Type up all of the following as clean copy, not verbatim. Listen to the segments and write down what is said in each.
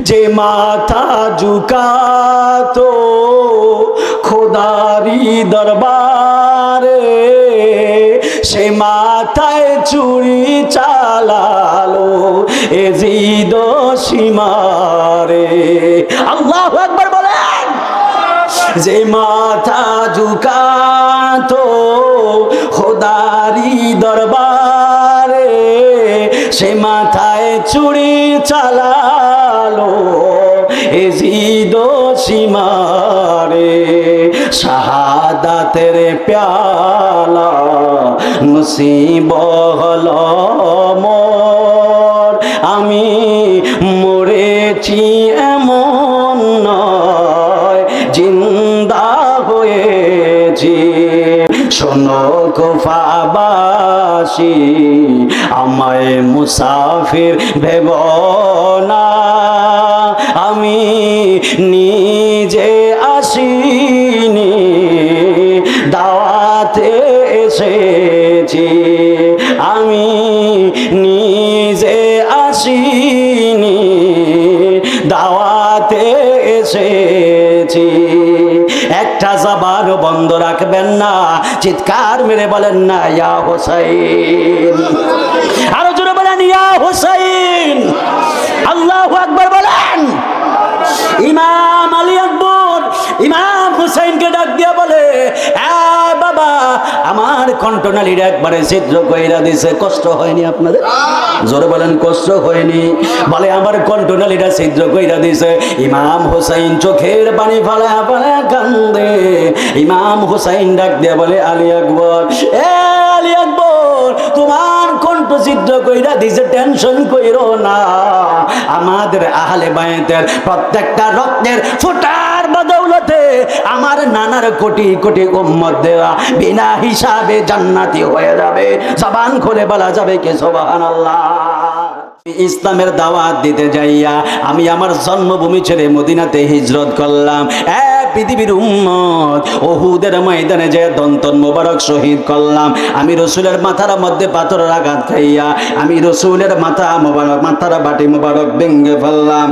যে মাথা ঝুকাতো খোদারি দরবারে, সে মাথায় চুরি চালালো এজিদ সীমারে। আল্লাহু আকবার বলেন। যে মাথা ঝুকাতো খোদারি দরবারে, সে মাথায় চুরি চালালো এজিদ সীমারে। শাহাদাতের প্যালা নসিব হলো মোর, আমি মরেছি এমন নয় জিন্দা হয়েছি। শোনো কুফাবাসী, আমায় মুসাফির ভেব না, আমি নিজে আসিনি দাওয়াতে এসেছি, আমি নিজে আসিনি দাওয়াতে এসেছি। একটা জবান বন্ধ রাখবেন না, চিৎকার মেরে বলেন না ইয়া হুসাইন। আরো জোরে বলেন ইয়া হুসাইন। আল্লাহু আকবার বলেন। ইমাম আলী আকবর ইমাম হুসাইনকে ডাক দিয়া বলে, বাবা আমার কণ্ঠনালীর একবারে ছিদ্র কইরা দিছে, কষ্ট হয়নি আপনাদের? জোরে বলেন কষ্ট হয়নি? বলে আমার কণ্ঠনালীরা ছিদ্র কইরা দিছে। ইমাম হুসাইন চোখের পানি ফালায়া ফালায়া কান্দে। ইমাম হুসাইন ডাক দিয়া বলে, আলী আকবর, আলী আকবর, তোমার কণ্ঠ ছিদ্র কইরা দিছে, টেনশন কইরো না। আমাদের আহলে বায়াতের প্রত্যেকটা রক্তের ফোঁটার বদৌলতে আমার নানার কোটি কোটি উম্মত দেওয়া বিনা হিসাবে জান্নাতি হয়ে যাবে। জবান খুলে বলা যাবে কি সুবহানাল্লাহ। ইসলামের দাওয়াত দিতে যাইয়া আমি আমার জন্মভূমি ছেড়ে মদিনাতে হিজরত করলাম। পৃথিবীর উম্মত উহুদের ময়দানে যে দন্তন মোবারক শহীদ করলাম। আমি রসুলের মাথার মধ্যে পাথরের আঘাত খাইয়া আমি রসুলের মাথার বাটি মোবারক ভেঙে ফেললাম।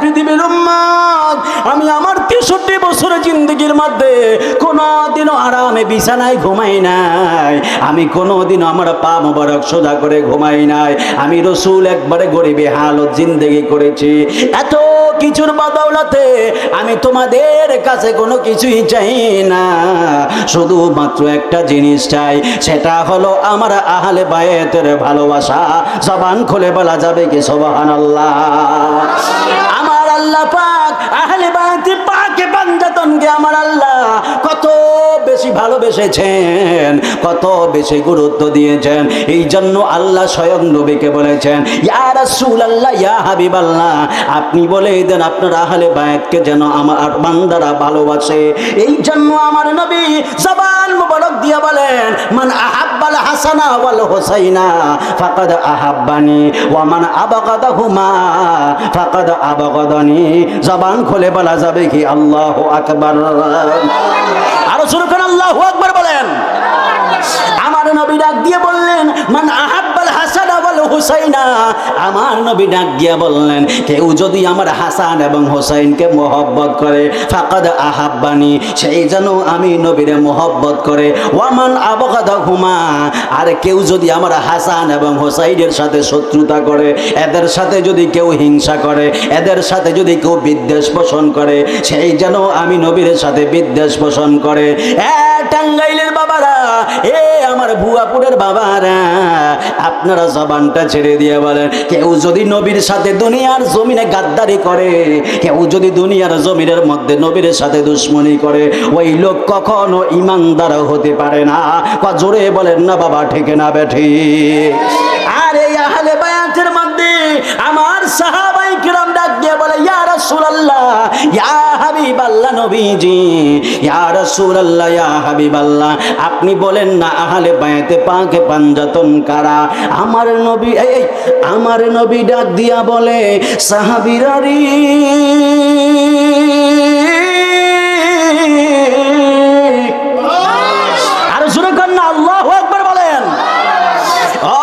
পৃথিবীর উম্মত আমি আমার 63 বছরের জিন্দগির মধ্যে কোনদিনও আরামে বিছানায় ঘুমাই নাই, আমি কোনদিনও আমার পা মোবারক সোজা করে ঘুমাই নাই। আমি রসুল একবারে গরিবে হালত জিন্দগি করেছি। এত কিছুর বদৌলতে আমি তোমাদের কাছে কোনো কিছুই চাই না, শুধুমাত্র একটা জিনিস চাই, সেটা হলো আমার আহলে বায়াতের ভালোবাসা। জবান খুলে বলা যাবে কি সুবহানাল্লাহ। আমার আল্লাহ পাক আহলে বায়াতের পাকে বান্দাতনকে আমার আল্লাহ কত বেশি ভালোবেসেছেন, কত বেশি গুরুত্ব দিয়েছেন। এই জন্য আল্লাহ স্বয়ং নবীকে বলেছেন, ইয়া রাসূলুল্লাহ, ইয়া হাবিবাল্লাহ, আপনি বলে দেন আপনার আহলে বায়াতকে যেন আমার বান্দারা ভালোবাসে। এই জন্য আমার নবী জবান মুবারক দিয়া বলেন, মান আহাব্বাল হাসানা ওয়াল হুসাইনা ফাকাদ আহাব্বানি ওয়া মান আবগাদাহুমা ফাকাদ আবগাদানি। জবান খুলে বলা যাবে কি আল্লাহু আকবার। আরো শুরু করেন আল্লাহু আকবার বলেন। আমার নবী ডাক দিয়ে বললেন, মান আহাব্বাল হাসানা ওয়াল হুসাইনা, আমার নবী ডাক দিয়ে বললেন, কেউ যদি আমার হাসান এবং হুসাইনকে মহব্বত করে ফাকাদ আহাব্বানি, সেই যেন আমি নবীরে মহব্বত করে। ওয়ামান আবগাদাহুমা, আর কেউ যদি আমার হাসান এবং হুসাইনের সাথে শত্রুতা করে, এদের সাথে যদি কেউ হিংসা করে, এদের সাথে যদি কেউ বিদ্বেষ পোষণ করে, সেই যেন আমি নবীর সাথে বিদ্বেষ পোষণ করে। টাঙ্গাইলের বাবারা, আমার ভুয়াপুরের বাবারা, আপনারা জবানটা ছেড়ে দিয়ে বলেন, কেউ যদি নবীর সাথে দুনিয়ার জমিনে গাদ্দারি করে, কেউ যদি দুনিয়ার জমিনের মধ্যে নবীর সাথে দুশ্মনী করে, ওই লোক কখনো ইমানদার হতে পারে না। জোরে বলেন না বাবা, ঠিক না বেঠি? আর এই আহলে বায়াতের মধ্যে আমার সাহাবায়ে কিরাম ডাক দিয়ে বলে, ইয়া রাসূলুল্লাহ, ইয়া হাবিবাল্লাহ নবীজি, ইয়া রাসূলুল্লাহ, ইয়া হাবিবাল্লাহ, আপনি বলেন না আহলে বায়াতে পাকে পাঞ্জাতন কারা? আমার নবী ডাক দিয়া বলে, সাহাবীরা রে, আর জোরে কর না আল্লাহু আকবার বলেন। ও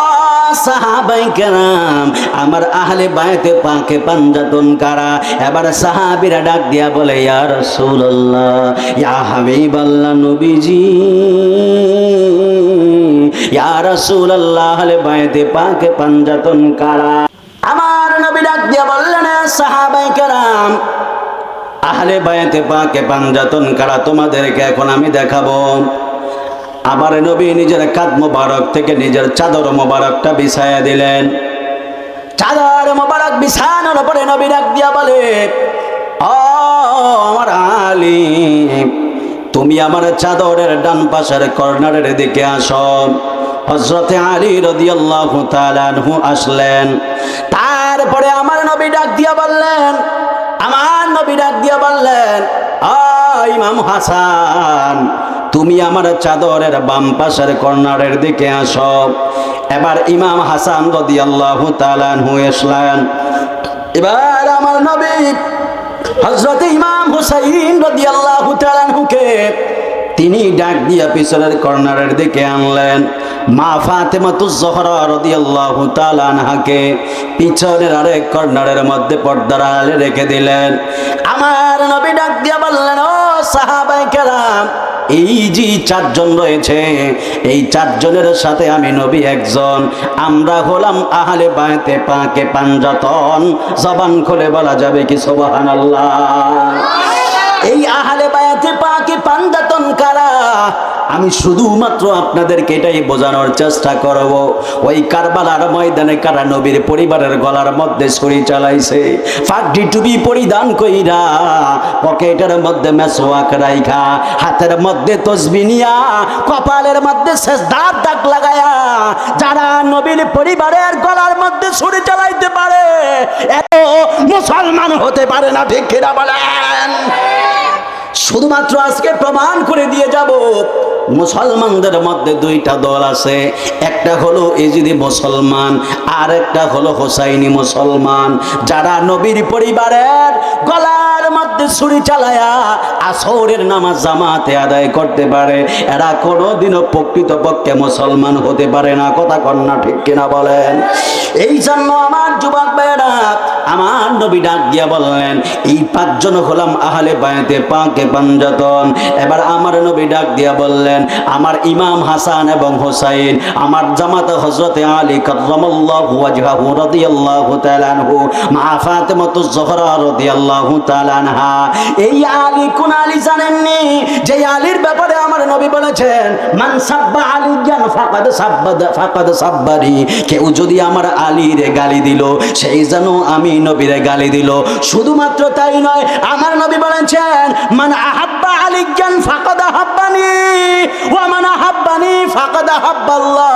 সাহাবা সাহাবায়ে কেরাম, আমার আহলে বায়তে পাকে পাঞ্জাতন কারা? এবার সাহাবীরা ডাক দিয়া বলে, ইয়া রাসূলুল্লাহ, ইয়া হাবিবাল্লাহ, নবীজি, ইয়া রাসূলুল্লাহ, আহলে বায়তে পাকে পাঞ্জাতন কারা? আমার নবী ডাক দিয়া বললেন, সাহাবায়ে কেরাম, আহলে বায়তে পাকে পাঞ্জাতন কারা তোমাদেরকে এখন আমি দেখাবো। আবার নবী নিজের কাঁধ মোবারক থেকে নিজের চাদর মোবারকটা বিছায়া দিলেন। চাদর মোবারক বিছানোর পরে নবী ডাক দিয়া বলে, ও আমার আলী, তুমি আমার চাদরের ডান পাশের কর্নারের দিকে আসো। হযরতে আলী রাদিয়াল্লাহু তাআলা আনহু আসলেন। তারপরে আমার নবী ডাক দিয়া বললেন, ও ইমাম হাসান, তুমি আমার চাদরের বাম পাশের কর্নারের দিকে আসো। এবার ইমাম হাসান রাদিয়াল্লাহু তাআলা আনহু আসলেন। এবার আমার নবী হযরত ইমাম হুসাইন রাদিয়াল্লাহু তাআলা আনহুকে তিনি ডাক দিয়া পিছনের কর্নারের দিকে আনলেন। মা ফাতেমাতুজ জোহরা রাদিয়াল্লাহু তাআলা আনহাকে পিছনের আরেক কর্নারের মধ্যে পর্দার আড়ালে রেখে দিলেন। আমার নবী ডাক দিয়া বললেন, ও সাহাবায়ে কেরাম, এই যে চারজন রয়েছে, এই চারজনের সাথে আমি নবী একজন, আমরা হলাম আহলে বায়তে পাকে পাঞ্জাতন। জবান খুলে বলা যাবে কি সুবহানাল্লাহ? এই আহলে বায়াতে পাকে পাঞ্জাতন কারা? আমি শুধুমাত্র আপনাদেরকে এটাই বোঝানোর চেষ্টা করব, ওই কারবালার ময়দানে কারা নবীর পরিবারের গলার মধ্যে ছুরি চালাইছে, ফাঁকটি টুপি পরিধান কইরা, পকেটের মধ্যে মেসওয়াক রাইখা, হাতের মধ্যে তসবিহ নিয়া, কপালের মধ্যে সেজদার দাগ লাগায়া, যারা নবীর পরিবারের গলার মধ্যে ছুরি চালাইতে পারে, এত মুসলমান হতে পারে না, ঠিক কিনা বলেন? শুধুমাত্র আজকে প্রমাণ করে দিয়ে যাব, মুসলমানদের মধ্যে দুইটা দল আছে, একটা হলো ইজিদি মুসলমান, আর একটা হলো হোসাইনি মুসলমান। যারা নবীর পরিবারের গলার মধ্যে ছুরি চালায়া আসরের নামাজ জামাতে আদায় করতে পারে, এরা কোনোদিনও প্রকৃতপক্ষে মুসলমান হতে পারে না। কথা কন্যা ঠিক কিনা বলেন? এই জন্য আমার যুবক ভাইয়েরা, আমার নবী ডাক দিয়া বললেন, এই পাঁচজন হলাম আহলে বায়তে পাকে পাঞ্জাতন। এবার আমার নবী ডাক দিয়া বললেন, আমার ইমাম হাসান এবং হোসাইন, আমার জামাতা হযরতে আলী কাররামাল্লাহু ওয়াজহাহু রাদিয়াল্লাহু তাআলা আনহু, মা ফাতেমাতুজ জোহরা রাদিয়াল্লাহু তাআলা আনহা। এই আলী কোন আলী জানেননি? যে আলীর ব্যাপারে আমার নবী বলেছেন, মান সাব্বা আলিয়ান ফাকাদ সাব্বানি। কেউ যদি আমার আলীরে গালি দিল, সেই যেন আমি নবীরে গালি দিল। শুধুমাত্র তাই নয়, আমার নবী বলেছেন, মান আহাব্বা আলিয়ান ফাকাদ আহাব্বানি ওয়া মান আহাব্বানি ফাকাদ আহাব্বাল্লাহ।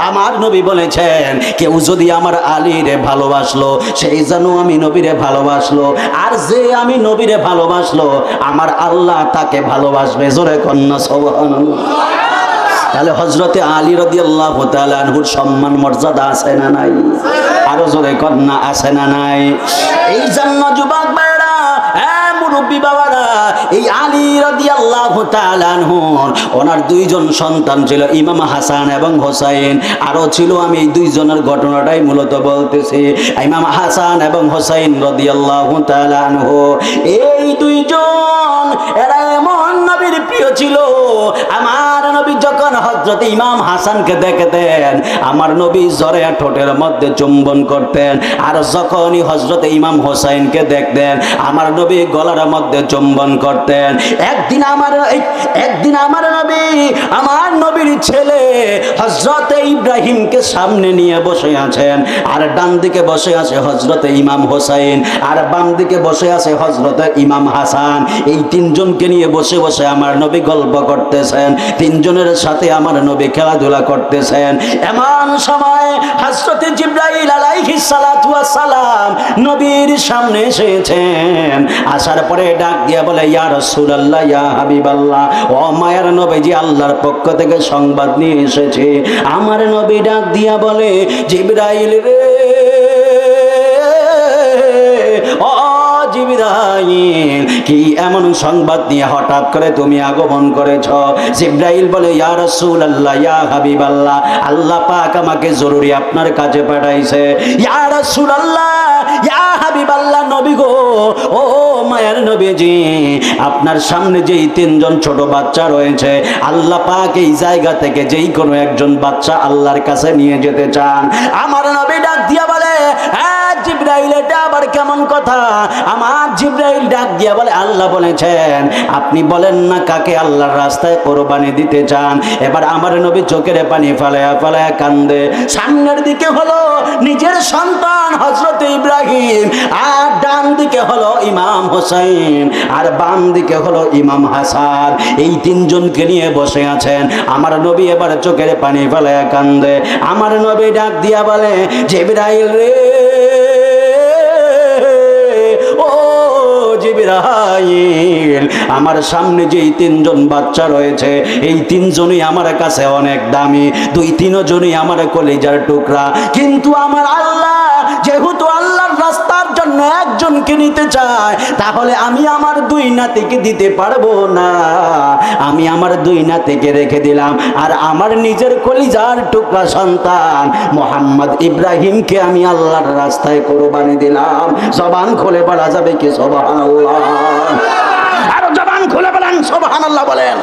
আমার নবী বলেছেন, কেউ যদি আমার আলীরে ভালোবাসলো, সেই যেন আমি নবীরে ভালোবাসলো, আর যে আমি নবীরে ভালোবাসলো, আমার আল্লাহ তাকে ভালোবাসবে। জোরে কন্যা সুবহানাল্লাহ। তাহলে হযরতে আলী রাদিয়াল্লাহু তাআলা আনহুর সম্মান মর্যাদা আছে না নাই? আরো জোরে কন্যা আছে না নাই? এই জন্য যুবক ভাইরা, মুরব্বী বাবারা, এই আলী রাদিয়াল্লাহু তাআলা আনহু, ওনার দুইজন সন্তান ছিল, ইমাম হাসান এবং হোসাইন। আরো ছিল, আমি এই দুইজনের ঘটনাটাই মূলত বলতেছি। ইমাম হাসান এবং হোসাইন রাদিয়াল্লাহু তাআলা আনহু, এই দুইজন এরা এমন নবীর প্রিয় ছিল। আমার নবী যখন হযরত ইমাম হাসানকে দেখতেন, আমার নবী জোরে ঠোঁটের মধ্যে চুম্বন করতেন, আর যখনই হযরত ইমাম হোসাইনকে দেখতেন, আমার নবী গলার মধ্যে চুম্বন করতেন। একদিন আমার নবী, আমার নবীর ছেলে হযরত ইব্রাহিমকে সামনে নিয়ে বসে আছেন, আর ডান দিকে বসে আছে হযরত ইমাম হোসাইন, আর বাম দিকে বসে আছে হযরত ইমাম হাসান। এই তিনজনকে নিয়ে বসে বসে আমার নবী গল্প করতেছেন, তিনজনের সাথে আমার নবী খেলাধুলা করতেছেন। এমন সময় হযরত জিবরাইল আলাইহিস সালাতু ওয়াস সালাম নবীর সামনে এসেছেন। আসার পরে ডাক দিয়া বলে, ইয়া রাসূলুল্লাহ, ইয়া হাবিবাল্লাহ, ও মায়ার নবীজি, আল্লাহর পক্ষ থেকে সংবাদ নিয়ে এসেছে। আমার নবী ডাক দিয়া বলে, জিবরাইল রে, ও জিবরাইল জিবরাইল, কি এমন সংবাদ নিয়ে হঠাৎ করে তুমি আগমন করেছ? জিবরাইল বলে, ইয়া রাসূলুল্লাহ, ইয়া হাবিবাল্লাহ, আল্লাহ পাক আমাকে জরুরি আপনার কাছে পাঠাইছে। ইয়া রাসূলুল্লাহ, ইয়া হাবিবাল্লাহ, নবী গো, ও মায়ের নবীজি, আপনার সামনে যেই তিনজন ছোট বাচ্চা রয়েছে, আল্লাহ পাক এই জায়গা থেকে যেই কোনো একজন বাচ্চা আল্লাহর কাছে নিয়ে যেতে চান। আমার নবী ডাক দিয়া বলে, হ্যাঁ জিবরাইল, এটা আবার কেমন কথা? আমার জিবরাইল ডাক দিয়া বলে, আল্লাহ বলেছেন আপনি বলেন না কাকে আল্লাহর রাস্তায় কোরবানি দিতে চান। এবার আমার নবী চোখের পানি ফালায়া ফালায়া কান্দে। সামনের দিকে হলো নিজের সন্তান হযরত ইব্রাহিম, আর ডান দিকে হলো ইমাম হোসেন, আর বাম দিকে হলো ইমাম হাসান। এই তিনজনকে নিয়ে বসে আছেন। আমার নবী এবার চোখের পানি ফালায়া কান্দে। আমার নবী ডাক দিয়া বলে, জিবরাইল রে, ও জিবরাইল, আমার সামনে যেই তিনজন বাচ্চা রয়েছে, এই তিনজনই আমার কাছে অনেক দামি, দুই তিনজনই আমার কলিজার টুকরা। কিন্তু আমার আল্লাহ যেহেতু আল্লাহর রাস্তার জন্য একজনকে নিতে চায়, তাহলে আমি আমার দুই নাতিকে দিতে পারবো না। আমি আমার দুই নাতিকে রেখে দিলাম, আর আমার নিজের কলিজার টুকরা সন্তান মোহাম্মদ ইব্রাহিমকে আমি আল্লাহর রাস্তায় কোরবানি দিলাম। জবান খুলে বলা যাবে কি সুবহানাল্লাহ? আর জবান খুলে বলেন সুবহানাল্লাহ বলেন।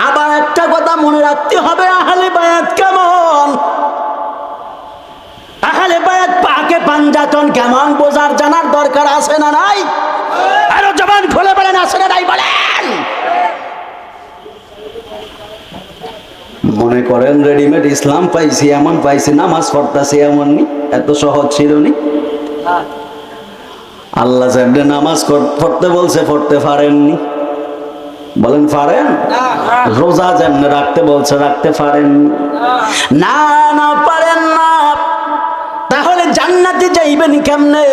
আবার একটা কথা মনে রাখতে হবে, আহলে বায়াত কেমন, আহলে বায়াত পাকে পাঞ্জাতন কেমন বোঝার জানার দরকার আছে না নাই? আরো জবান খুলে বলেন, আছে না নাই বলেন। মনে করেন রেডিমেড ইসলাম পাইছি, এমন পাইছি নামাজ পড়তেছি এমন নি, এত সহজ ছিল নি। আল্লাহ যেমনি নামাজ পড়তে বলছে পড়তে পারেননি, বলেন পারেন? রোজা যেমনি রাখতে বলছে রাখতে পারেন না? না পারেন না। তাহলে জান্নাতে যাইবেন কেমনে?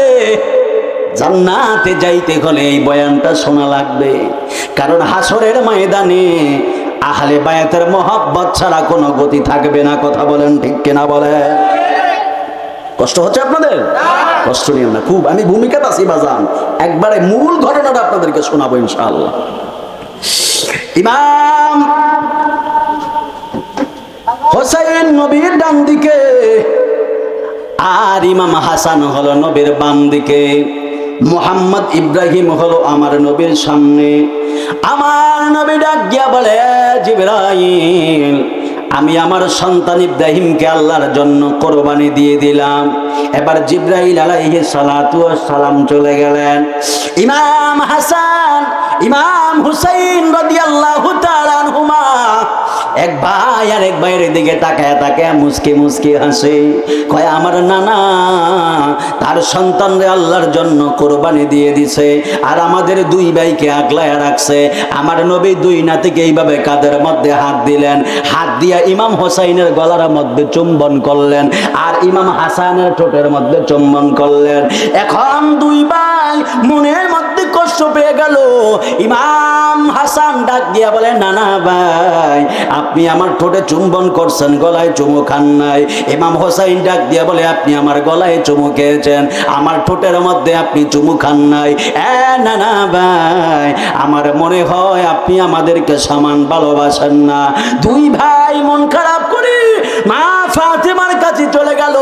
জান্নাতে যাইতে হলে এই বয়ানটা শোনা লাগবে, কারণ হাসরের ময়দানে আহলে বায়াতের মহব্বত ছাড়া কোনো গতি থাকবে না। কথা বলেন ঠিক কিনা বলে? কষ্ট হচ্ছে আপনাদের? কষ্ট নিও না, খুব আমি ভূমিকাতে আছি বাজান, একবারে মূল ঘটনাটা আপনাদেরকে শোনাবো ইনশাআল্লাহ। ইমাম হোসেন নবীর ডান দিকে, আর ইমাম হাসান হলো নবীর বাম দিকে, মুহাম্মদ ইব্রাহিম হলো আমার নবীর সামনে। আমার নবী ডাক গিয়া বলে, জিবরাইল, আমি আমার সন্তান ইব্রাহিমকে আল্লাহর জন্য কোরবানি দিয়ে দিলাম। এবার জিবরাইল আলাইহিস সালাতু ওয়াস সালাম চলে গেলেন। ইমাম হাসান, ইমাম হুসাইন রাদিয়াল্লাহু তাআলা আনহুমা এক ভাই আর এক ভাইয়ের দিকে তাকায় তাকায় মুস্কি মুস্কি হাসে, কয় আমার নানা তার সন্তানরে আল্লাহর জন্য কোরবানি দিয়ে দিছে, আর আমাদের দুই ভাইকে আগলায় রাখছে। আমার নবী দুই নাতিকে এইভাবে কাঁধের মধ্যে হাত দিলেন, হাত দিয়া ইমাম হোসাইনের গলার মধ্যে চুম্বন করলেন, আর ইমাম হাসানের ঠোঁটের মধ্যে চুম্বন করলেন। এখন দুই ভাই মনের মধ্যে কষ্ট পেয়ে গেল। ইমাম হাসান ডাক দিয়া বলে, নানা ভাই, আপনি আমার ঠোঁটে চুম্বন করছেন, গলায় চুমু খান নাই। ইমাম হোসাইন ডাক দিয়া বলে, আপনি আমার গলায় চুমু খেয়েছেন, আমার ঠোঁটের মধ্যে আপনি চুমু খান নাই। নানা ভাই, আমার মনে হয় আপনি আমাদেরকে সমান ভালোবাসেন না। দুই ভাই মন খারাপ করে মা ফাতেমার কাছে চলে গেল।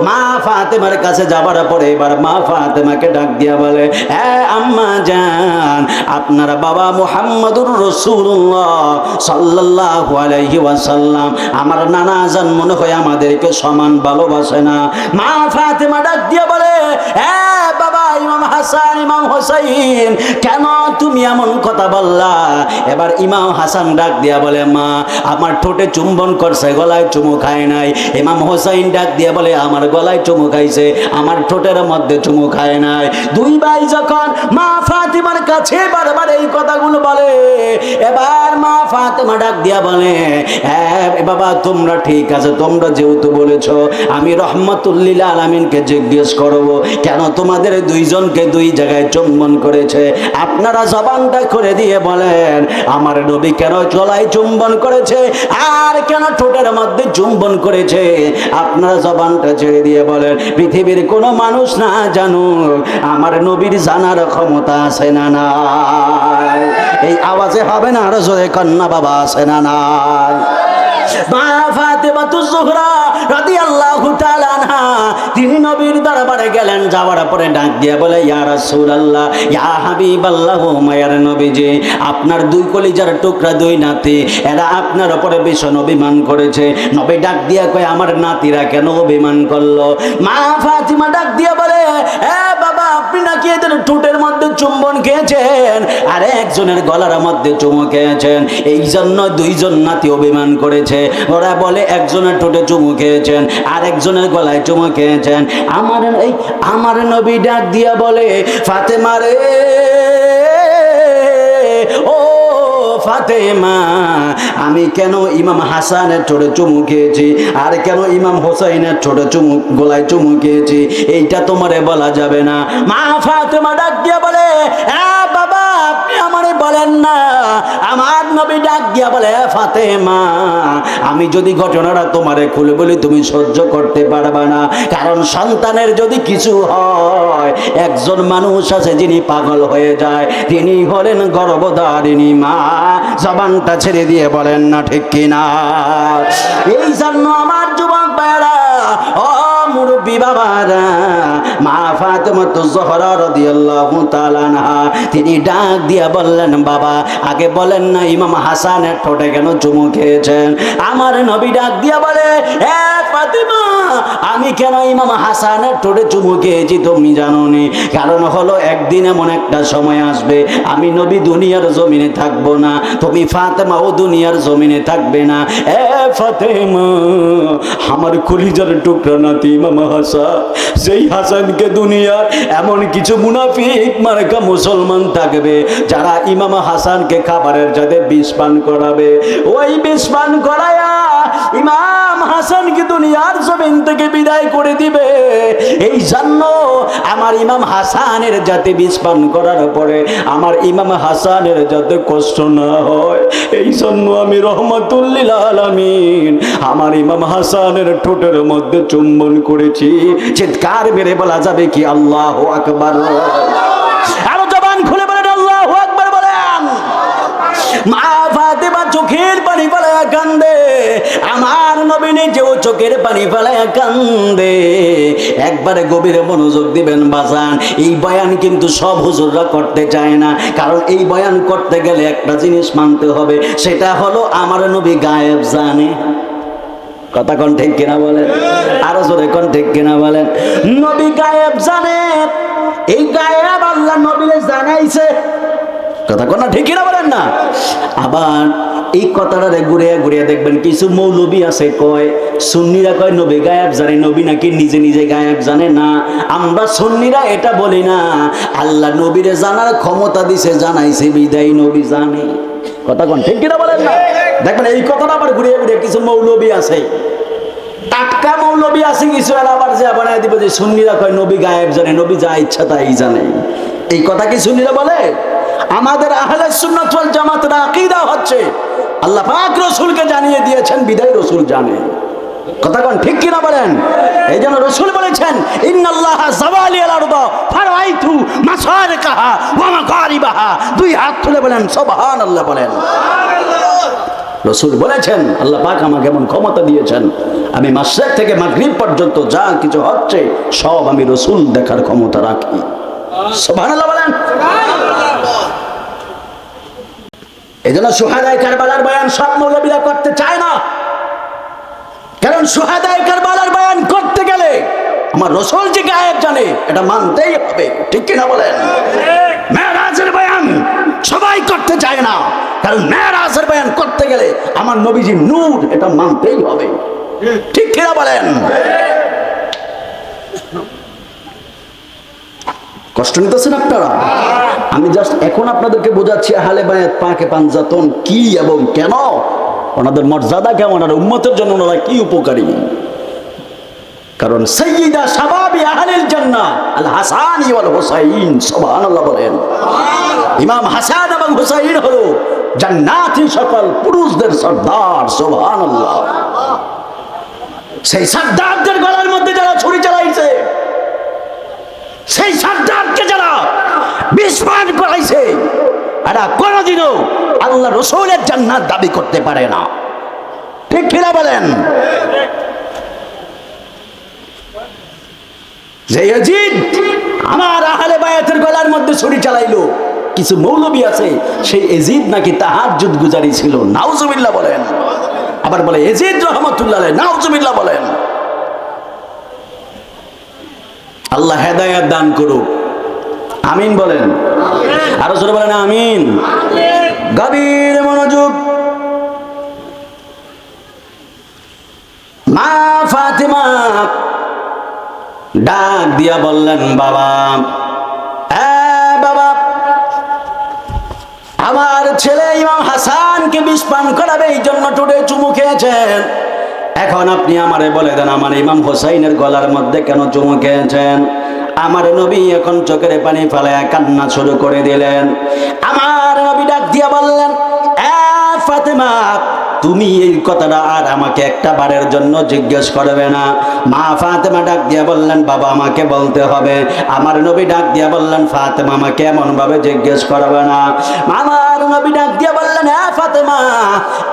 মা ফাতেমার কাছে যাবার পরে এবার মা ফাতেমাকে ডাক দিয়া বলে, আম্মা জান, আপনার বাবা মুহাম্মদুর রাসূলুল্লাহ সাল্লাল্লাহু আলাইহি ওয়াসাল্লাম, আমার নানা জান মনে হয় আমাদেরকে সমান ভালোবাসে না। মা ফাতেমা ডাক দিয়া বলে, বাবা ইমাম হাসান, ইমাম হোসাইন, কেন তুমি এমন কথা বললা? এবার ইমাম হাসান ডাক দিয়া বলে, মা আমার ঠোঁটে চুম্বন করছে, গলায় চুমু খায় নাই। ইমাম হোসাইন ডাক দিয়া বলে, আমার গলায় চুমু খাইছে, আমার ঠোঁটের মধ্যে চুমু খায় নাই। দুই ভাই যখন মা ফাতেমার কাছে বারবার এই কথাগুলো বলে, এবার মা ফাতেমা ডাক দিয়া বলে, বাবা তোমরা ঠিক আছে, তোমরা যেহেতু বলেছো, আমি রহমাতুল লিল আলামিনকে জিজ্ঞেস করব, কেন তোমাদের দুইজনকে দুই জায়গায় চুম্বন করেছে। আপনারা জবানটা করে দিয়ে বলেন আমার নবী কেন গলায় চুম্বন করেছে আর কেন ঠোঁটের মধ্যে চুম্বন করেছে? আপনারা জবানটা ছেড়ে দিয়ে বলেন। পৃথিবীর কোনো মানুষ না জানুক, আমার নবীর জানার ক্ষমতা আছে না নাই? এই আওয়াজে হবে না, আরো জোরে কন্যা বাবা আছে না নাই? মা ফাতেমাতুজ জোহরা রাদিয়াল্লাহু তাআলা আনহা তিনি নবীর দরবারে গেলেন। যাওয়ার পরে ডাক দিয়ে বলে ইয়া রাসূলুল্লাহ, ইয়া হাবিবাল্লাহ, মায়ার নবীজি, আপনার দুই কলিজার টুকরা দুই নাতি, এরা আপনার উপরে ভীষণ অভিমান করেছে। নবী ডাক দিয়ে কয় আমার নাতিরা কেন অভিমান করলো? মা ফাতিমা ডাক দিয়ে বলে এ বাবা, আপনি নাকি এদের ঠোঁটের মধ্যে চুম্বন খেয়েছেন আর একজনের গলার মধ্যে চুমু খেয়েছেন, এই জন্য দুইজন নাতি অভিমান করেছে। ওরা বলে একজনের ঠোঁটে চুমু খেয়েছেন আর একজনের গলায় চুমু খেয়েছেন। আমার নবী ডাক দিয়া বলে ফাতেমা রে, ও ফাতেমা, আমি কেন ইমাম হাসানের ঠোঁটে চুমু খেয়েছি আর কেন ইমাম হোসাইনের ঠোঁটে চুমু গলায় চুমু খেয়েছি এইটা তোমারে বলা যাবে না। মা ফাতেমা ডাক দিয়া বলে বাবা, আপনি আমারে বলেন না। আমার নবী ডাক দিয়া বলে ফাতেমা, আমি যদি ঘটনাটা তোমারে খুলে বলি তুমি সহ্য করতে পারবা না, কারণ সন্তানের যদি কিছু হয়, একজন মানুষ আছে যিনি পাগল হয়ে যায়, তিনি হলেন গর্ভধারিণী মা। জবানটা ছেড়ে দিয়ে বলেন না ঠিক কিনা? এই জন্য আমার যুবক ভাইরা, ও মুরব্বী বাবারা, মা ফাতেমাতুজ জোহরা রাদিয়াল্লাহু তাআলা আনহা তিনি ডাক দিয়া বললেন বাবা, আগে বলেন না ইমাম হাসানের ঠোঁটে কেন চুমু খেয়েছেন? আমার নবী ডাক দিয়া বলে এ ফাতেমা, আমি কেন ইমাম হাসানের ঠোঁটে চুমু খেয়েছি তুমি জানো নি? কারণ হলো একদিন এমন একটা সময় আসবে আমি নবী দুনিয়ার জমিনে থাকবো না, তুমি ফাতেমা ও দুনিয়ার জমিনে থাকবে না। এ ফাতেমা, আমার কলিজার টুকরা নাতি ইমাম হাসান, সেই হাসানকে দুনিয়ার এমন কিছু মুনাফিক মার্কা মুসলমান থাকবে যারা ইমাম হাসানকে খাবারের যাতে বিষ পান করাবে, ওই বিষ পান করায়া ইমাম হাসানকে দুনিয়ার জমিন থেকে বিদায় করে দিবে। এই জন্য আমার ইমাম হাসানের যাতে বিষ পান করার পরে আমার ইমাম হাসানের যাতে কষ্ট না হয়, এই জন্য আমি রহমাতুল লিল আলামিন আমার ইমাম হাসানের ঠোঁটের মধ্যে চুম্বন করেছি। চিৎকার মেরে বলা যাবে কি আল্লাহু আকবার? আরো জবান খুলে বলেন আল্লাহু আকবার বলেন। মা ফাতেমা চোখের পানি ফেলায়া কান্দে, আমার নবী নিজেও চোখের পানি ফেলায়া কান্দে। একবারে গভীর মনোযোগ দিবেন বাজান, এই বয়ান কিন্তু সব হুজুররা করতে চায় না, কারণ এই বয়ান করতে গেলে একটা জিনিস মানতে হবে, সেটা হলো আমার নবী গায়েব জানে। কথা কোন ঠিক কিনা বলেন? আরো জোরে কোন ঠিক কিনা বলেন? নবী গায়েব জানে, এই গায়েব আল্লাহ নবীরে জানাইছে। কথা কোন ঠিক কিনা বলেন না? আবার এই কথাটা ঘুরিয়ে ঘুরিয়ে দেখবেন কিছু মৌলবী আছে কয়, সুন্নিরা কয় নবী গায়েব জানে, নবী নাকি নিজে নিজে গায়েব জানে না। আমরা সুন্নিরা এটা বলি না, আল্লাহ নবীরে জানার ক্ষমতা দিছে, জানাইছে বিদায় নবী জানে। কথা কোন ঠিক কিনা বলেন না? দেখবেন এই কথাটা আবার ঘুরিয়ে ঘুরিয়ে কিছু মৌলবী আছে, টাটকা মৌলবী আছে কিছু, এরা আবার যে বানায় দিব যে সুন্নিরা কয় নবী গায়েব জানে, নবী যা ইচ্ছা তাই জানে। এই কথা কি সুন্নিরা বলে? আমাদের আহলে সুন্নাত ওয়াল জামাতের আকীদা হচ্ছে আল্লাহ পাক রাসূলকে জানিয়ে দিয়েছেন বিদায় রাসূল জানে। কথা কোন ঠিক কিনা বলেন? এই জন্য রাসূল বলেছেন ইন্নাল্লাহা যাওয়ালিয়াল আরদা ফারাইতু মাসারিকাহা ওয়া মাগারিবাহা। দুই হাত তুলে বলেন সুবহানাল্লাহ বলেন। রাসূল বলেছেন আল্লাহ পাক আমাকে এমন ক্ষমতা দিয়েছেন, আমি মাশরিক থেকে মাগরিব পর্যন্ত যা কিছু হচ্ছে সব আমি রাসূল দেখার ক্ষমতা রাখি। সুবহানাল্লাহ বলেন। এজন্য শুহাদায়ে কারবালার বয়ান সব মৌলবীরা করতে চায় না, কারণ শুহাদায়ে কারবালার বয়ান করতে গেলে আমার রাসূল যে গায়েব জানে এটা মানতেই হবে। ঠিক কিনা বলেন? মেরাজের বয়ান সবাই করতে চায় না, কারণ মেরাজের বয়ান করতে গেলে আমার নবীজি নূর এটা মানতেই হবে। ঠিক কিনা বলেন? কষ্ট নিতেছেন আপনারা? আমি জাস্ট এখন আপনাদেরকে বোঝাচ্ছি আহলে বায়াত পাকে পাঞ্জাতন কি এবং কেন, ওনাদের মর্যাদা কেমন, আর উম্মতের জন্য ওনারা কি উপকারী। কারণ সাইয়্যিদা শাবাবি আহলিল জান্নাহ আল হাসান ওয়াল হুসাইন, সুবহানাল্লাহ বলেন। ইমাম হাসান এবং হুসাইন হলো জান্নাতি সকল পুরুষদের সর্দার, সুবহানাল্লাহ। সেই সর্দারদের গলার মধ্যে যারা ছুরি চালাইছে, সেই সর্দারকে যারা বিষ পান করাইছে, এরা কোনোদিনও আল্লাহ রাসূলের জান্নাত দাবি করতে পারে না। ঠিক কিনা বলেন? যে ইয়াজিদ আমার আহলে বায়াতের গলার মধ্যে ছুরি চালাইলো, কিছু মৌলবী আছে সেই ইয়াজিদ নাকি তাহাজ্জুদ গুজারি ছিল, নাউজুবিল্লাহ বলেন। আবার বলে ইয়াজিদ রাহমাতুল্লাহ আলাইহি, নাউজুবিল্লাহ বলেন। আল্লাহ হেদায়েত দান করুক, আমিন বলেন। আরো জোরে বলেন আমিন। গভীর মনোযোগ। মা ফাতেমা ডাক দিয়া বললেন, বাবা, বাবা, আমার ছেলে ইমাম হাসানকে বিষ পান করাবে এই জন্য টুটে চুমু খেয়েছেন। এখন আপনি আমারে বলে দেন, আমার ইমাম হোসাইনের গলার মধ্যে কেন চুমু খেয়েছেন? আমার নবী এখন চোখের পানি ফেলায় কান্না শুরু করে দিলেন। আমার নবী ডাক দিয়া বললেন, ফাতেমা, তুমি এই কথাটা আর আমাকে একটা বারের জন্য জিজ্ঞেস করবে না। মা ফাতেমা ডাক দিয়া বললেন, বাবা, আমাকে বলতে হবে। আমার নবী ডাক দিয়া বললেন, ফাতেমা, আমাকে এমন ভাবে জিজ্ঞেস করবে না। আমার নবী ডাক দিয়া বললেন, ফাতেমা,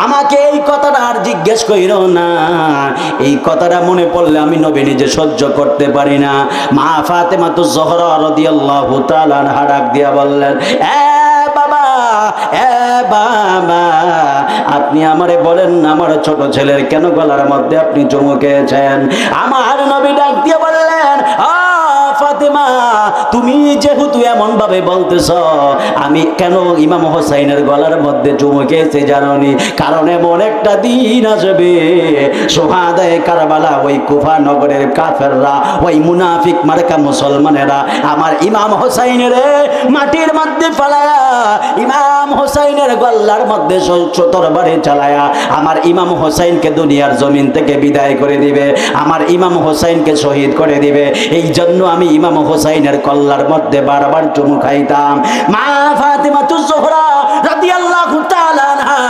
আমাকে এই কথাটা আর জিজ্ঞেস কইরো না। এই কথাটা মনে পড়লে আমি নবী নিজে সহ্য করতে পারি না। মা ফাতেমা তো জোহরা রাদিয়াল্লাহু তাআলা আনহা ডাক দিয়া বললেন, বাবা, বাবা, আপনি আমারে বলেন না, আমার ছোট ছেলের কেন গলার মধ্যে আপনি চুমু খেয়েছেন? আমার নবী ডাক দিয়ে বললেন, ফাতেমা, তুমি যেহেতু এমন ভাবে বলতেছ, আমি কেন ইমাম হোসাইনের গলার মধ্যে চুমু খেয়েছি জানোনি? কারণ এমন একটা দিন আসবে, শুহাদায়ে কারবালা, ওই কুফা নগরের কাফেররা, ওই মুনাফিক মার্কা মুসলমানেরা আমার ইমাম হোসাইনের মাটির মধ্যে ফেলায়া, ইমাম হোসাইনের গলার মধ্যে তরবারি চালায়া আমার ইমাম হোসাইনকে দুনিয়ার জমিন থেকে বিদায় করে দিবে, আমার ইমাম হোসাইনকে শহীদ করে দিবে। এই জন্য আমি ইমাম হোসাইনের কল্লার মধ্যে বারবার চুমু খাইতাম। মা ফাতেমাতুজ জোহরা রাদিয়াল্লাহু তাআলা আনহা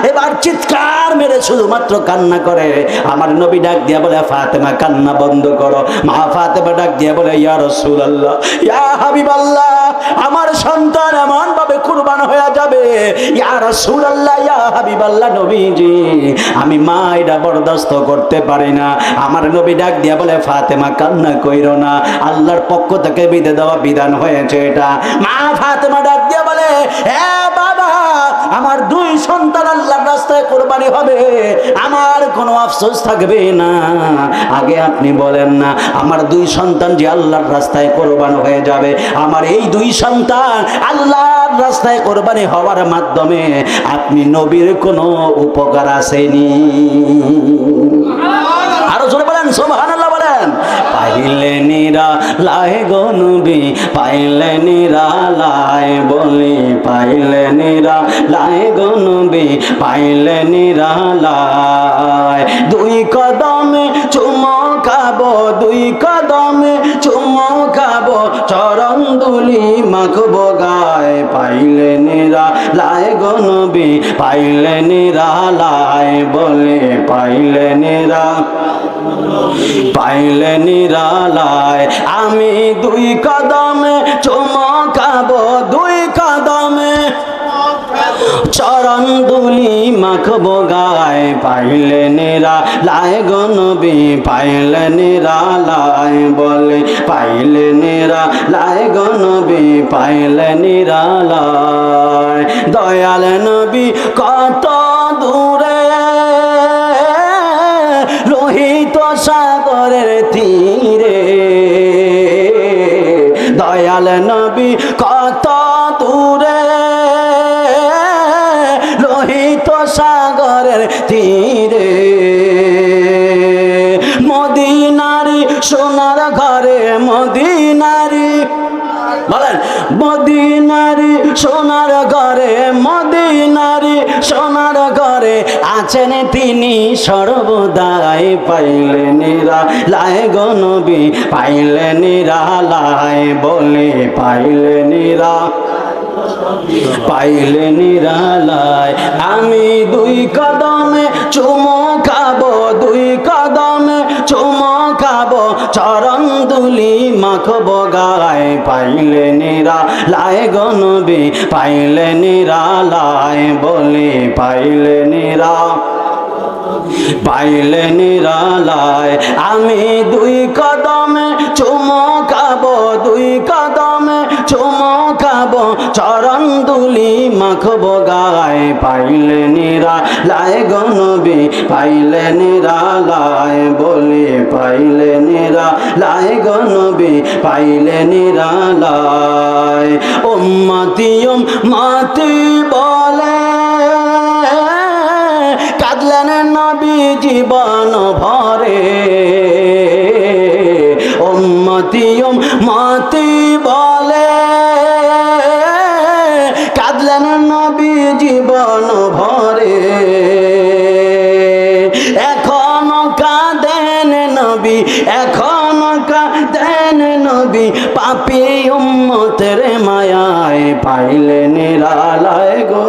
এবার চিৎকার মেরে শুধুমাত্র কান্না করে। আমার নবী ডাক দিয়া বলে, ফাতেমা, কান্না বন্ধ করো। মা ফাতেমা ডাক দিয়া বলে, ইয়া রাসূলুল্লাহ, ইয়া হাবিবাল্লাহ, আমার সন্তান এমন ভাবে কুরবান হয়ে যাবে, ইয়া রাসূলুল্লাহ, ইয়া হাবিবাল্লাহ, নবীজি, আমি মা এটা বরদাস্ত করতে পারি না। আমার নবী ডাক দিয়া বলে, ফাতেমা, কান্না কইরো না, আল্লাহর পক্ষ থেকে বিধে দেওয়া বিধান হয়েছে এটা। মা ফাতেমা ডাক দিয়া বলে, বাবা, আমার দুই সন্তান আল্লাহর রাস্তায় কুরবানি হবে, আমার কোনো আফসোস থাকবে না। আগে আপনি বলেন না, আমার দুই সন্তান যে আল্লাহর রাস্তায় কুরবান হয়ে যাবে, আমার এই দুই সন্তান আল্লাহর রাস্তায় কুরবানি হওয়ার মাধ্যমে আপনি নবীর কোনো উপকার আসেনি? আরো জোরে বলেন সুবহানাল্লাহ বলেন। পাইলে নিরালায় গো নবী, পাইলে নিরালায়, বলি পাইলে নিরালায় গো নবী, পাইলে নিরালায়, দুই কদমে চুমো খাবো, দুই কদমে চুমো খাবো, চরণ দুলি মাখবো গায়, পাইলে নিরালায় গো নবী, পাইলে নিরালায়, বলে পাইলে পাইলে নিরালায়, আমি দুই কদমে চুমো খাবো, দুই কদমে চরণ দুলি মাখবো গায়, পাইলে নিরালায় গো নবী, পাইলে নিরালায়, বলে পাইলে নিরালায় গো নবী, পাইলে নিরালায়। দয়াল নবী কত দূরে, লোহিত সাগরের তীরে, দয়াল নবী কত দূরে, লোহিত সাগরের তীরে, মদিনারি সোনার ঘরে, মদিনারি বলেন মদিনারি সোনার ঘরে, মদিনারি সোনার ঘরে আছেন তিনি সর্বদাই। পাইলে নিরালায় গো নবী, পাইলে নিরালায়, বলে পাইলে পাইলে নিরালায়। আমি দুই কদমে চুমো খাবো, দুই কদমে চুমো খাবো, চরণ দুলি মাখবো গায়। পাইলে নিরালায় গো নবী, পাইলে নিরালায়, বলে পাইলে পাইলে নিরালায়। আমি দুই কদমে চুমো খাবো, দুই কদমে চুমো খাবো, চরণ দুলি মাখবো গায়। পাইলে নিরালায় গো নবী, পাইলে নিরালায়, বলে পাইলে নিরালায় গো নবী, পাইলে নিরালায়। উম্মতি উম্মতি বলে কাঁদলেন নবী জীবন ভরে। উম্মতি উম্মতি বলে কাঁদলেন নবী জীবন ভরে। এখনো কাঁদেন নবী, এখনো কাঁদেন নবী, পাপী উম্মতের মায়ায়। পাইলে নিরালায় গো,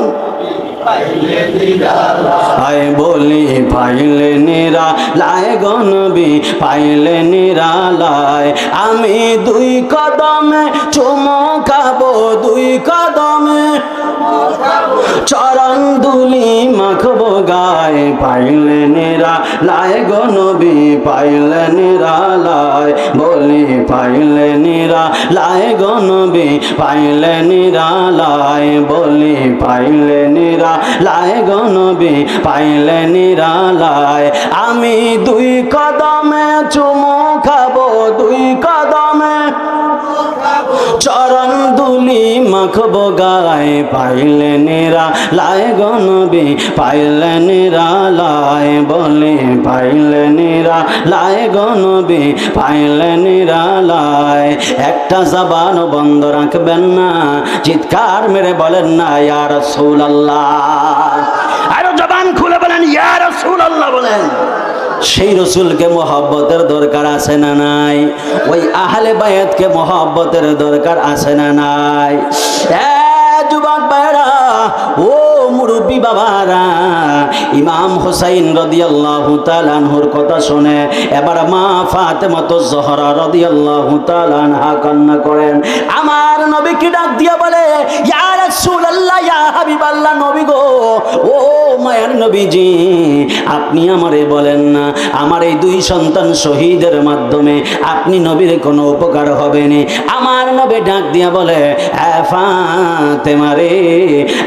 আয় বলি পাইলে নিরালায় গো নবী, পাইলে নিরালায়। আমি দুই কদমে চুমো খাবো, দুই কদমে চরণ দুলি মাখবো গায়। পাইলে নিরালায় গো নবী, পাইলে নিরালায়, বলি পাইলে নিরালায় গো নবী, পাইলে নিরালায়, বলি পাইলে নিরালায় গো নবী, পাইলে নিরালায়। আমি দুই কদমে চুমো খাবো, দুই কদমে চরণ দুলি মাখবো গায়। পাইলে নিরালায় গো নবী, পাইলে নিরালায়, বলে পাইলে নিরালায় গো নবী, পাইলে নিরালায়। একটা জবান বন্ধ রাখবেন না, চিৎকার মেরে বলেন না ইয়া রাসূলুল্লাহ। আরো জবান খুলে বলেন ইয়া রাসূলুল্লাহ বলেন। সেই রসুলকে মহব্বতের দরকার আছে না নাই? ওই আহলে বায়াতকে মহব্বতের দরকার আছে না নাই? যুবক ভাইরা, ও মুরব্বী বাবারা, ইমাম হুসাইন রাদিয়াল্লাহু তাআলা আনহুর কথা শুনে এবার মা ফাতেমাতুজ জোহরা রাদিয়াল্লাহু তাআলা আনহা কান্না করেন। আমার নবীকে ডাক দিয়া বলে ইয়া রাসূলুল্লাহ, ইয়া হাবিবাল্লাহ, নবী গো, ও মায়ের নবীজি, আপনি আমারে বলেন না আমার এই দুই সন্তান শহীদের মাধ্যমে আপনি নবীর কোনো উপকার হবে না? আমার নবী ডাক দিয়া বলে ফাতেমা রে,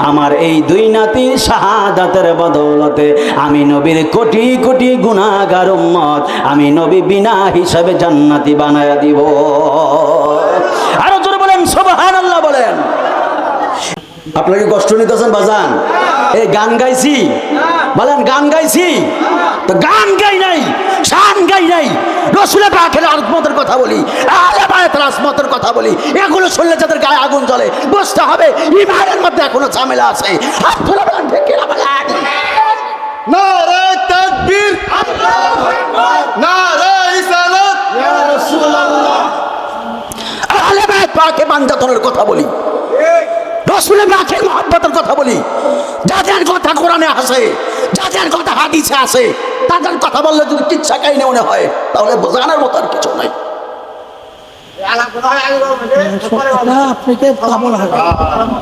আমার এই দুই নাতি শাহাদাতের বদৌলতে আমি নবীর কোটি কোটি গুনাহগার উম্মত আমি নবী বিনা হিসাবে জান্নাতি বানায়া দিব। আরো জোরে বলেন সুবহানাল্লাহ বলেন। আপনাকে কষ্ট নিতেছেন বাজান? এই গান গাইছি বলেন, গান গাইছি তো গান গাই নাই, শান গাই নাই, রাসূলের পাকের আজমতের কথা বলি, আলে বায়াতের আজমতের কথা বলি। এগুলো শুনলে যাদের গায়ে আগুন জ্বলে বুঝতে হবে ইমানের মধ্যে এখনো ঝামেলা আছে। হাত তুলে বলেন ঠিক কিনা বলেন। নারে তাকবীর, আল্লাহু আকবার, নারে রিসালাত, ইয়া রাসূলুল্লাহ। আলে বায়াত পাকে বান্দাতনের কথা বলি, রাসূলের পাকের মহব্বতের কথা বলি। যাদের কথা কোরআনে আছে, যাদের কথা হাদিসে আছে, তাদের কথা বললে যদি কিচ্ছা কাহিনী মনে হয় তাহলে বোঝানোর মতো আর কিছু নাই।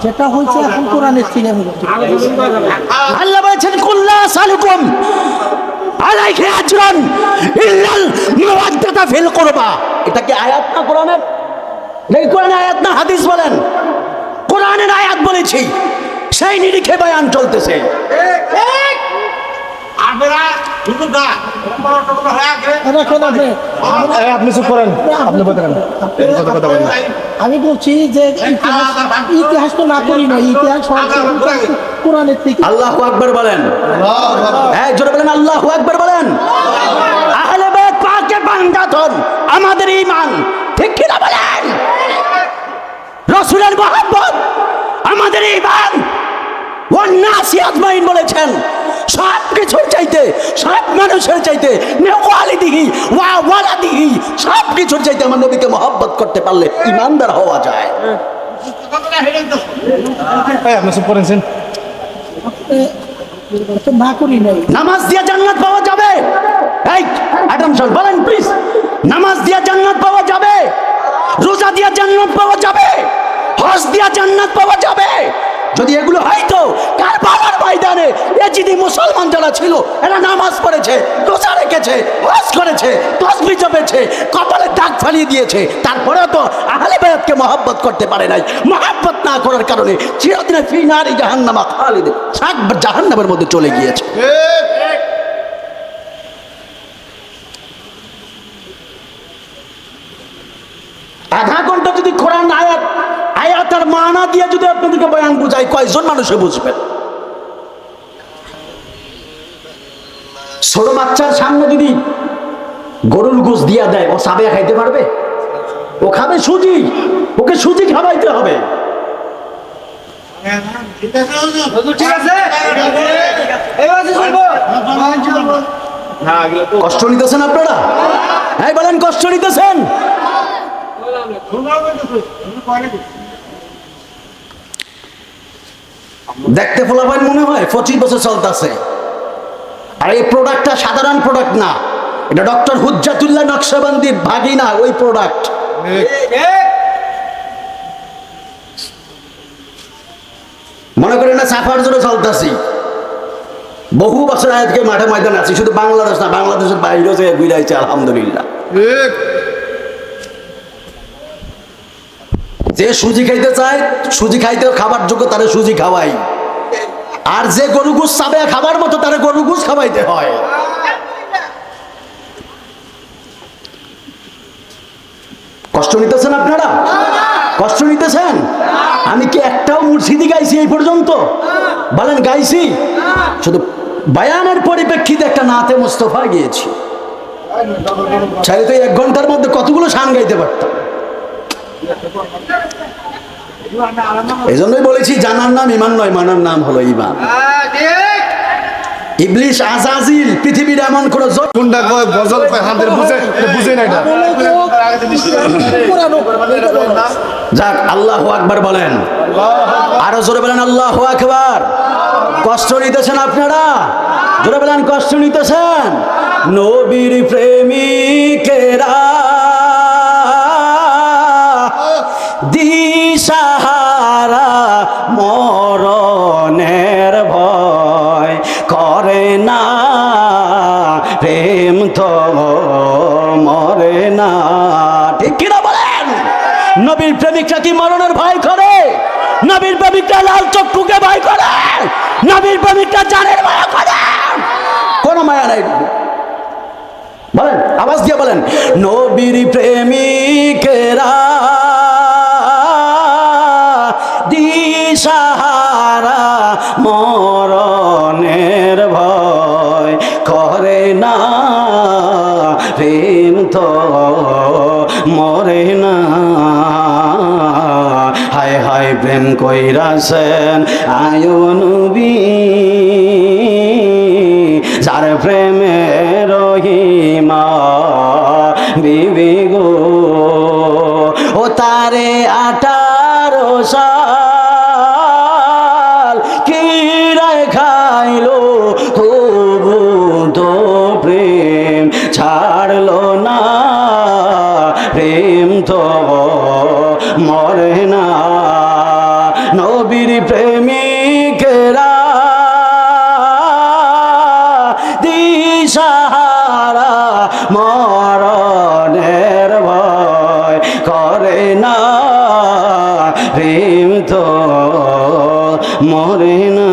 যেটা হয়েছে এখন কোরআনের থেকে আল্লাহ বলেছেন কুল্লা সালুকুম আলাইহি আজরুন ইল্লাল মাওয়াদ্দাতা ফিল কুরবা। এটা কি আয়াত না কোরআনের? দেখি কোরআনের আয়াত না হাদিস বলেন? কোরআনের আয়াত বলেছি, সেই নিরিখে বয়ান চলতেছে। আপনি চুপ করেন, আপনি বলেন, কথা বলেন। আমি বলছি যে ইতিহাস তো না করি না, ইতিহাস কোরআনের থেকে। আল্লাহু আকবার বলেন, হ্যাঁ জোরে বলেন আল্লাহু আকবার বলেন। আহলে বাইত পাকের বান্দাতন আমাদের ঈমান, ঠিক কি না বলেন? রাসূলের মহব্বত আমাদের ঈমান। ওয়ান নাসি আজমাইন বলেছেন সব কিছুর চাইতে, সব মানুষের চাইতে, ওয়ালিদিহি ওয়া ওয়ালাদিহি, সব কিছুর চাইতে আমার নবীকে মহব্বত করতে পারলে ঈমানদার হওয়া যায়। এই আপনি সব পড়েছেন তো না করি নাই। নামাজ দিয়ে জান্নাত পাওয়া যাবে? এই অ্যাটেনশন, বলেন প্লিজ। নামাজ দিয়ে জান্নাত পাওয়া যাবে? রোজা দিয়ে জান্নাত পাওয়া যাবে? হজ দিয়ে জান্নাত পাওয়া যাবে? যদি এগুলো হয়তো কারবালার ময়দানে এজিদি মুসলমান যারা ছিল এরা নামাজ পড়েছে, রোজা রেখেছে, হজ করেছে, তাসবিহ জপেছে, কপালে দাগ ফালিয়ে দিয়েছে, তারপরেও তো আহলে বায়াতকে মহব্বত করতে পারে নাই। মহব্বত না করার কারণে চিরদিনের ফি নারি জাহান্নামা খালিদ, জাহান্নামের মধ্যে চলে গিয়েছে। আধা ঘন্টা যদি কোরআন আয়াত আর মানা দিয়ে যদি আপনাদেরকে বয়ান বুঝাই, কয়জন মানুষে বুঝবেন? ছোট বাচ্চার সামনে যদি গরুর গোশ দিয়া দেয়, ও সাবিয়া খাইতে পারবে? ও খাবে সুজি, ওকে সুজি খাওয়াইতে হবে। কষ্ট নিতেছেন আপনারা? হ্যাঁ বলেন, কষ্ট নিতেছেন? দেখতে ফলাফল মনে হয় 25 বছর চলতেছে, আর এই প্রোডাক্টটা সাধারণ প্রোডাক্ট না, এটা ডক্টর হুজ্জাতুল্লাহ নকশবন্দির ভাগিনা ওই প্রোডাক্ট। মনে করেন না সাফার জন্য চলতেছি, বহু বছর আজকে মাঠে ময়দান আছি, শুধু বাংলাদেশ না, বাংলাদেশের বাইরেও যে ঘুরাইছে আলহামদুলিল্লাহ। যে সুজি খাইতে চায়, সুজি খাইতে খাবার যোগ্য তারে সুজি খাওয়াই, আর যে গরু গোশ চাবে খাবার মতো তারে গরু গোশ খাওয়াইতে হয়। কষ্ট নিতেছেন আপনারা? কষ্ট নিতেছেন? আমি কি একটাও মুর্শিদি গাইছি এই পর্যন্ত? বলেন গাইছি? শুধু বায়ানের পরিপ্রেক্ষিতে একটা নাতে মুস্তফা গিয়েছি, চাইলে তো 1 ঘন্টার মধ্যে কতগুলো শান গাইতে পারতাম। এই জন্যই বলেছি জানার নাম ইমান নয়, মানার নাম হলো ইমান। ইবলিশ আজাজিল পৃথিবীর এমন কোন কোনটা কয় গজল কয় হাতের বুঝে না এটা। যাক, আল্লাহু আকবার বলেন, আরো জোরে বলেন আল্লাহু আকবার। কষ্ট নিতেছেন আপনারা? জোরে বলেন, কষ্ট নিতেছেন? নবীর প্রেমিকেরা দিশাহারা মরণের ভয় করে না, প্রেম তো মরে না। ঠিক কিনা বলেন? নবীর প্রেমিকরা কি মরণের ভয় করে? নবীর প্রেমিকরা লাল চক্ষুকে ভয় করে? নবীর প্রেমিকরা জানের মায়া করে? কোনো মায়া নাই। বলেন, আওয়াজ দিয়ে বলেন, নবীর প্রেমিকেরা দিশাহারা মরণের ভয় করে না, প্রেম তো মরে না। হায় হায় প্রেম কইরাছেন আয়ো নবী, যার প্রেমে রহিমা বিবি গো, ও তারে 18 সাল কিরায় খাইলো, তবু তো প্রেম ছাড়লো না, প্রেম তো মরে না। নবীর প্রেমিকেরা দিশাহারা মরণের ভয় করে না, প্রেম তো মরে না।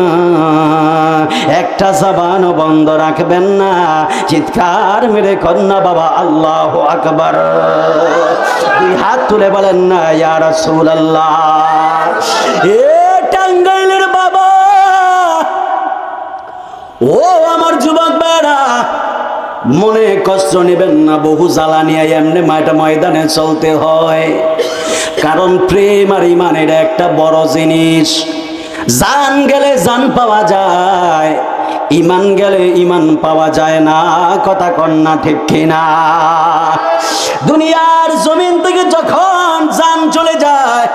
একটা জবান বন্ধ রাখবেন না, চিৎকার মেরে কন্যা বাবা আল্লাহু আকবার। 2 হাত তুলে বলেন না ইয়া রাসূলুল্লাহ। এ টাঙ্গাইলের বাবা, ও আমার যুবক বেড়া, মনে কষ্ট নেবেন না, বহু জ্বালানি এমনি ময়দানে চলতে হয়। কারণ প্রেম আর ইমান এটা একটা বড় জিনিস। জান গেলে জান পাওয়া যায়, ইমান গেলে ইমান পাওয়া যায় না। কথা কন্যা ঠিক কিনা? দুনিয়ার জমিন থেকে যখন জান চলে যায়,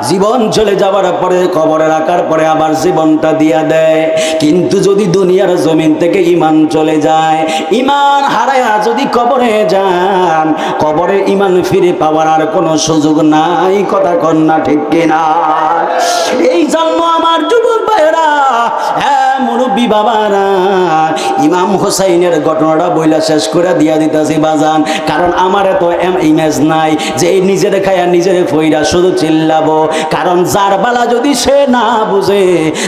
জীবন চলে যাওয়ার পরে কবরে রাখার পরে আবার জীবনটা দিয়া দেয়। কিন্তু যদি দুনিয়ার জমিন থেকে ইমান চলে যায়, ইমান হারায়া যদি কবরে যান, কবরে ইমান ফিরে পাওয়ার আর কোনো সুযোগ নাই। কথা কন্যা ঠিক কিনা? এই জন্য আমার যুবক ভাইরা, হ্যাঁ মুরব্বী বাবারা, ইমাম হোসাইনের ঘটনাটা বইলা শেষ করে দিয়া দিতেছি বাজান। কারণ আমার এত ইমেজ নাই যে এই নিজের খায়া নিজের ফইরা শুধু চিল্লাবো। কারণ যার বালা যদি সে না বুঝে,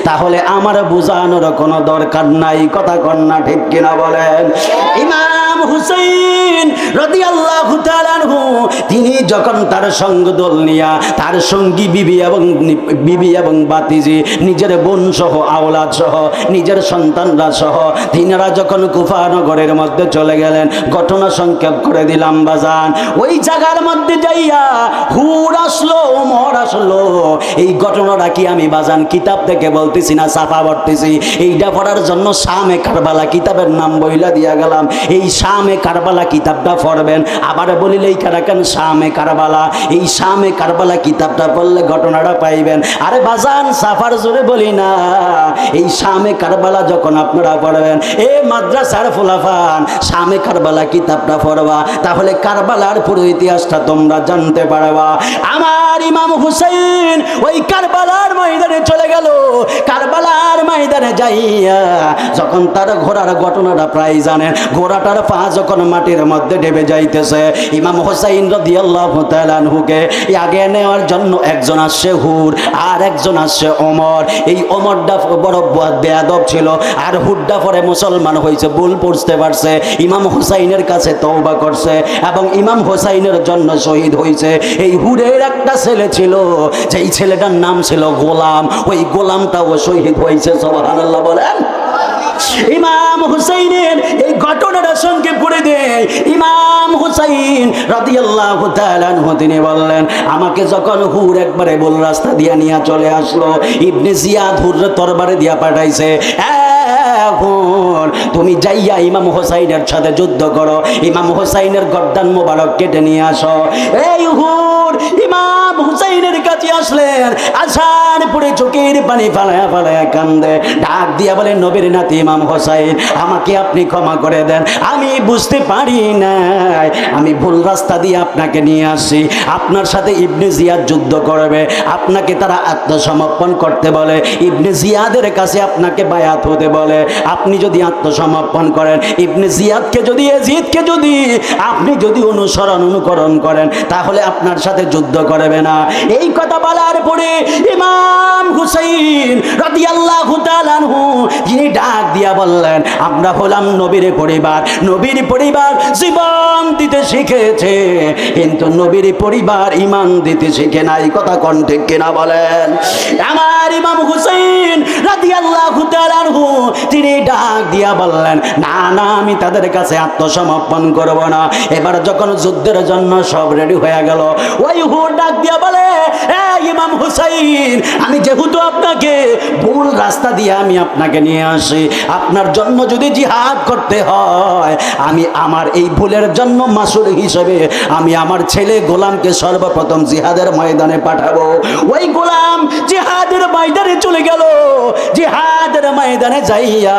তাহলে আমার বুঝানোর কোনো দরকার নাই। কথা কন্যা ঠিক কিনা বলেন? ইমাম হুসাইন রাদিয়াল্লাহু তাআলা আনহু, তিনি যখন তার সঙ্গ দল নিয়া, তার সঙ্গী বিবি এবং বাতিজি, নিজের বোন সহ, আওলাদ সহ, নিজের সন্তানরা সহ, তিনারা যখন কুফা নগরের মধ্যে চলে গেলেন, ঘটনা সংক্ষেপ করে দিলাম বাজান। ওই জায়গার মধ্যে যাইয়া হুর আসলো, ওমর আসলো। এই ঘটনাটা কি আমি বাজান কিতাব থেকে বলতেছি না, ছাপা পড়তেছি। এইটা পড়ার জন্য শামে কারবালা কিতাবের নাম বইলা দিয়া গেলাম। এই শামে কারবালা কিতাবটা পড়বেন। আবার বলিলেই কারাকেন শামে কারবালা, এই শামে কারবালা কিতাবটা পড়লে ঘটনাটা পাইবেন। আরে বাজান সাফার জোরে বলি না, এই শামে কারবালা যখন আপনারা পড়বেন, এ মাদ্রাসার ফুলাফান, শামে কারবালা কিতাবটা পড়বা, তাহলে কারবালার পুরো ইতিহাসটা তোমরা জানতে পারবা। আমার ইমাম হুসাইন ওই কারবালার ময়দানে চলে গেল। কারবালার ময়দানে যাইয়া যখন তার ঘোড়ার ঘটনাটা প্রায় জানেন, ঘোড়াটার পা যখন মাটির মধ্যে ডেবে যাইতেছে, ইমাম হুসাইন রাদিয়াল্লাহু তাআলা আনহুকে আগে নেওয়ার জন্য একজন আসছে হুর, আর একজন আসছে ওমর। এই ওমরটা বড় বেয়াদব ছিল, আর হুরটা পরে মুসলমান হয়েছে, ভুল পড়তে পারছে, ইমাম হুসাইনের কাছে তওবা করছে এবং ইমাম হুসাইনের জন্য শহীদ হয়েছে। এই হুরের একটা ছেলে ছিল, যেই ছেলেটার নাম ছিল গোলাম, ওই গোলামটাও শহীদ হয়েছে। সুবহানাল্লাহ বলেন। ইমাম হুসাইনের এই ঘটনাটা সঙ্গে পড়ে দেয়। ইমাম হুসাইন রাদিয়াল্লাহু তাআলা আনহু তিনি বললেন, আমাকে যখন হুর একবারে ভুল রাস্তা দিয়া নিয়ে চলে আসলো, ইবনে জিয়াদ হুরের তরবারে দিয়া পাঠাইছে, এখন তুমি যাইয়া ইমাম হুসাইনের সাথে যুদ্ধ করো, ইমাম হুসাইনের গর্দান মোবারক কেটে নিয়ে আসো। এই হুর ইমাম হুসাইনের কাছে আসলেন, আসার পরে চোখের পানি ফালায়া ফালায়া কান্দে, ডাক দিয়া বলে, নবীর নাতি ইমাম হুসাইন, আমাকে আপনি ক্ষমা করে দেন, আমি বুঝতে পারি নাই, আমি ভুল রাস্তা দিয়ে আপনাকে নিয়ে আসি। আপনার সাথে ইবনে জিয়াদ যুদ্ধ করবে, আপনাকে তারা আত্মসমর্পণ করতে বলে, ইবনে জিয়াদের কাছে আপনাকে বায়াত হতে বলে। আপনি যদি আত্মসমর্পণ করেন, ইবনে জিয়াদকে যদি, ইয়াজিদকে যদি আপনি যদি অনুকরণ করেন, তাহলে আপনার সাথে যুদ্ধ করবে না। এই কথা বলার পরে ইমাম হুসাইন রাদিয়াল্লাহু তাআলা আনহু যিনি ডাক দিয়া বললেন, আমরা হলাম নবীর পরিবার, নবীর পরিবার জীবন দিতে শিখেছে, কিন্তু নবীর পরিবার ইমান দিতে শিখে নাই। কথা কোন ঠিক কিনা বলেন? আমার ইমাম হুসাইন রাদিয়াল্লাহু তাআলা আনহু তিনি ডাক দিয়া বললেন, না না, আমি তাদের কাছে আত্মসমর্পণ করব না। এবার যখন যুদ্ধের জন্য সব রেডি হয়ে গেল, ওই হুর ডাক দিয়া বলে, ইমাম হুসাইন, আমি যেহেতু আপনাকে ভুল রাস্তা দিয়ে আমি আপনাকে নিয়ে আসি, আপনার জন্য যদি জিহাদ করতে হয়, আমি আমার এই ভুলের জন্য মাসুল হিসেবে আমি আমার ছেলে গোলামকে সর্বপ্রথম জিহাদের ময়দানে পাঠাবো। ওই গোলাম জিহাদের ময়দানে চলে গেল। জিহাদের ময়দানে যাইয়া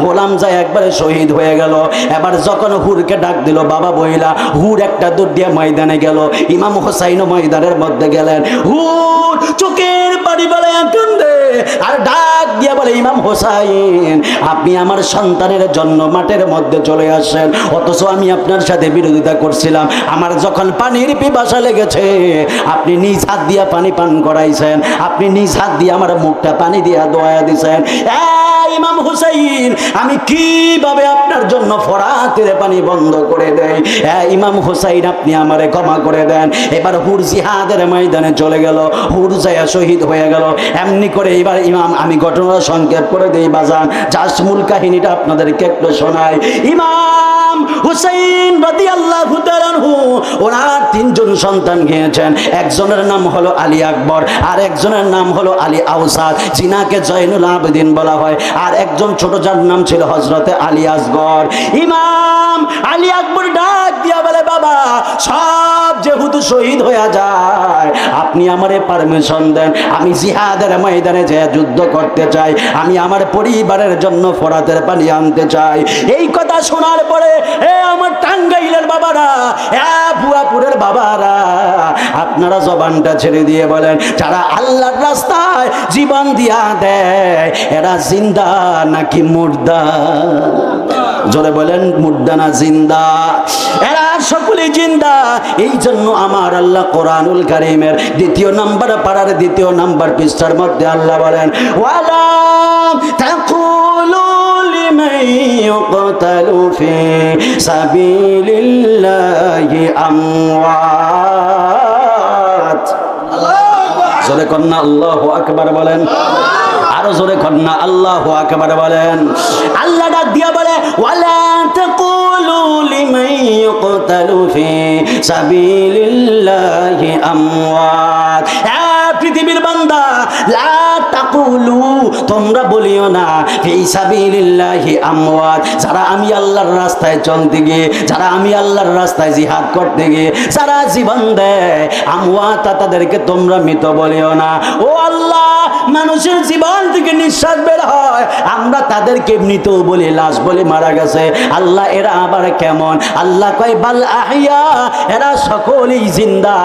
গোলাম যায় একবারে শহীদ হয়ে গেল। এবার যখন হুরকে ডাক দিল, বাবা বইলা, হুর একটা দৌড় দিয়ে ময়দানে গেল। ইমাম হুসাইনও ময়দানের মধ্যে গেলেন। হুর চোখের পানি বালায়া কান্দে আর ডাক দিয়ে বলে, ইমাম হুসাইন, আপনি আমার সন্তানের জন্য মাঠের মধ্যে চলে আসেন, অথচ আমি আপনার সাথে বিরোধিতা করছিলাম। আমার যখন পানির পিপাসা লেগেছে, আপনি নিজ হাত দিয়া পানি পান করাইছেন, আপনি নিজ হাত দিয়ে আমার মুখটা পানি দিয়া দোয়া দিছেন। ইমাম হুসাইন, আমি কিভাবে আপনার জন্য ফরাতের পানি বন্ধ করে দেই? ইমাম হুসাইন, আপনি আমারে ক্ষমা করে দেন। এবার হুর জিহাদের ময়দানে চলে গেল, হুর যায় শহীদ হয়ে গেল। এমনি করে এইবার ইমাম, আমি ঘটনা সংক্ষেপ করে দেই বাজান, জাস্ট মূল কাহিনীটা আপনাদেরকে একটু শোনাই। ইমাম হুসাইন রাদিয়াল্লাহু তাআলা আনহু ওনার তিনজন সন্তান গিয়েছেন। একজনের নাম হলো আলী আকবর, আর একজনের নাম হলো আলী আওসাদ, যিনাকে জয়নুল আবেদিন বলা হয়, আর একজন ছোট যার নাম ছিল হযরতে আলী আসগর। ইমাম আলী আকবর ডাক দিয়া বলে, বাবা সব যেহেতু শহীদ হয়ে যায়, আপনি আমারে পারমিশন দেন, আমি জিহাদের ময়দানে যে যুদ্ধ করতে চাই, আমি আমার পরিবারের জন্য ফোরাতের পানি আনতে চাই। এই কথা শোনার পরে আমার টাঙ্গাইলের বাবারা, ভুয়াপুরের বাবারা, আপনারা জবানটা ছেড়ে দিয়ে বলেন, যারা আল্লাহর রাস্তায় জীবন দিয়া দেয় এরা জিন্দা নাকি মুর্দা? জোরে বলেন, মুর্দা না জিন্দা? এরা সকলে জিন্দা। এই জন্য আমার আল্লাহ কোরআনুল কারীমের 2 নম্বর পারার 2 নম্বর পৃষ্ঠার মধ্যে আল্লাহ বলেন, ওয়ালা তাকুলু লিমান ইউকতালু ফি সাবিলিল্লাহি আমওয়াত। জোরে কন্না আল্লাহু আকবার বলেন, আরো জোরে কন্না আল্লাহু আকবার বলেন। আল্লাহ ডাক দিয়া বলে, ওয়ালা তাকুলু লিমান ইউকতালু ফি সাবিলিল্লাহি আমওয়াত। পৃথিবীর বান্দা, লা তাকুলু, তোমরা বলিও না, ফি সাবিলিল্লাহি আমওয়াত, যারা আমি আল্লাহর রাস্তায় চলতে গিয়ে, যারা আমি আল্লাহর রাস্তায় জিহাদ করতে গিয়ে যারা জীবন দেয়, আমওয়াত, তাদেরকে তোমরা মৃত বলিও না। ও আল্লাহ, মানুষের জীবন থেকে নিঃশ্বাস বের হয়, আমরা তাদেরকে মৃত বলি, লাশ বলি, মারা গেছে। আল্লাহ এরা আবার কেমন? আল্লাহ কয়, বাল আহিয়া, এরা সকলেই জিন্দা।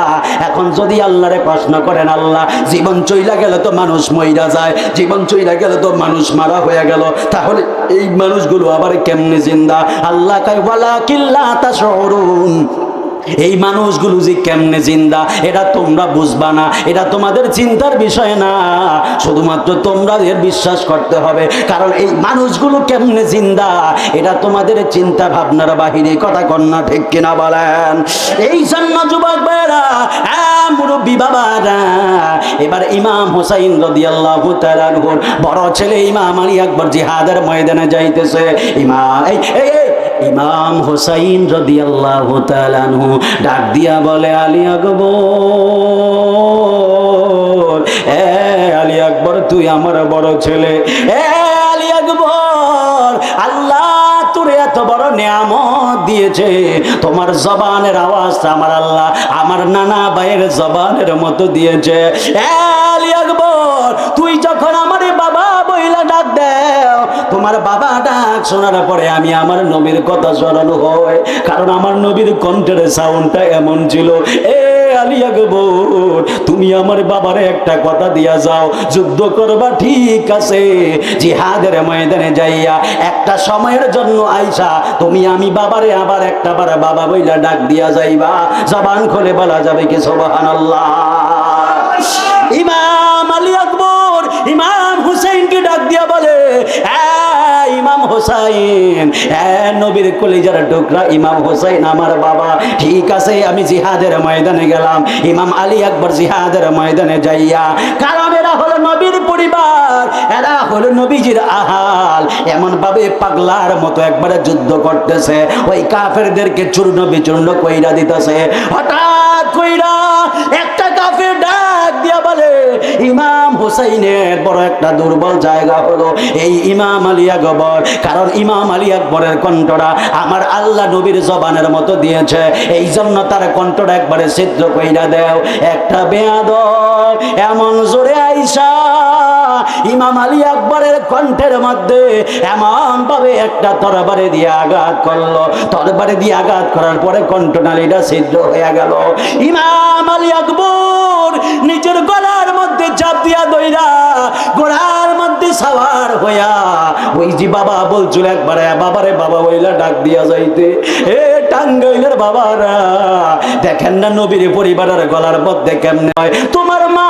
এখন যদি আল্লাহরে প্রশ্ন করেন, আল্লাহ জীবন চইলা গেল তো মানুষ মইরা যায়, জীবন চইলা গেল তো মানুষ মারা হয়ে গেল, তাহলে এই মানুষগুলো আবার কেমনে জিন্দা? আল্লাহ কয়, ওয়ালাকিন লা তাশউরুন, এই মানুষগুলো যে কেমনে জিন্দা এটা তোমরা বুঝবা না, এটা তোমাদের চিন্তার বিষয় না, শুধুমাত্র তোমরা এর বিশ্বাস করতে হবে। কারণ এই মানুষগুলো কেমনে জিন্দা এটা তোমাদের চিন্তা ভাবনার বাহিরে। কথা কন্যা ঠিক কিনা বলেন? এই জন্য যুবক ভাইরা, মুরব্বী বাবারা, এবার ইমাম হুসাইন রাদিয়াল্লাহু তাআলা আনহুর বড় ছেলে ইমাম আলী আকবর জিহাদের ময়দানে যাইতেছে। ইমাম হুসাইন রাদিয়াল্লাহু তাআলা আনহু ডাক দিয়া বলে, আলী আকবর, আলী আকবর, তুই আমার বড় ছেলে। আলী আকবর, আল্লাহ তোরে এত বড় নিয়ামত দিয়েছে, তোমার জবানের আওয়াজটা আমার আল্লাহ আমার নানা ভাইয়ের জবানের মতো দিয়েছে। আলী আকবর, তুই যখন আমার বাবা বইলা ডাক দেও, তোমার বাবা ডাক শোনার পরে আমি আমার নবীর কথা স্মরণ হয়, কারণ আমার নবীর কণ্ঠের সাউন্ডটা এমন ছিল। আলী আকবর, তুমি আমার বাবারে একটা কথা দিয়া যাও, যুদ্ধ করবা ঠিক আছে, জিহাদের ময়দানে যাইয়া একটা সময়ের জন্য আইসা তুমি আমি বাবারে আবার একটা বার বাবা বইলা ডাক দিয়া যাইবা, জবান খুলে বলা যাবে কি সুবহানাল্লাহ। ইমাম আলী আকবর ইমাম হুসাইনকে ডাক দিয়া বলে, ইমাম হুসাইন, নবীর কলিজার টুকরা ইমাম হুসাইন আমার বাবা, ঠিক আছে আমি জিহাদের ময়দানে গেলাম। ইমাম আলী আকবর জিহাদের ময়দানে যাইয়া, কারণ এরা হলো নবীর পরিবার, এরা হলো নবীজির আহাল, এমন ভাবে পাগলার মতো একবারে যুদ্ধ করতেছে, ওই কাফেরদেরকে চূর্ণ বিচূর্ণ কইরা দিতেছে। হঠাৎ কইরা একটা কাফের ডাক দিয়া বলে, ইমাম হুসাইনের বড় একটা দুর্বল জায়গা হলো এই ইমাম আলী আকবর, কারণ ইমাম আলী আকবরের কণ্ঠটা আমার আল্লাহ নবীর জবানের মতো দিয়েছে, এই জন্য তার কণ্ঠটা একবারে ছিদ্র কইরা দেও। একটা বেয়াদব এমন জোরে আইসা ইমাম আলী আকবরের কণ্ঠের মধ্যে এমন ভাবে একটা তরবারি দিয়ে আঘাত করলো, তরবারি দিয়ে আঘাত করার পরে কণ্ঠনালীটা ছিদ্র হয়ে গেল। ইমাম আলী আকবর নিজের গলার মধ্যে চাপ দিয়া দইরা গোড়ার মধ্যে সাওয়ার হইয়া, ওই যে বাবা বলছিল একবারে বাবারে বাবা বইলা ডাক দিয়া যাইতে। টাঙ্গাইলের বাবারা দেখেন না নবীর পরিবারের গলার মধ্যে কেমনে হয়। তোমার মা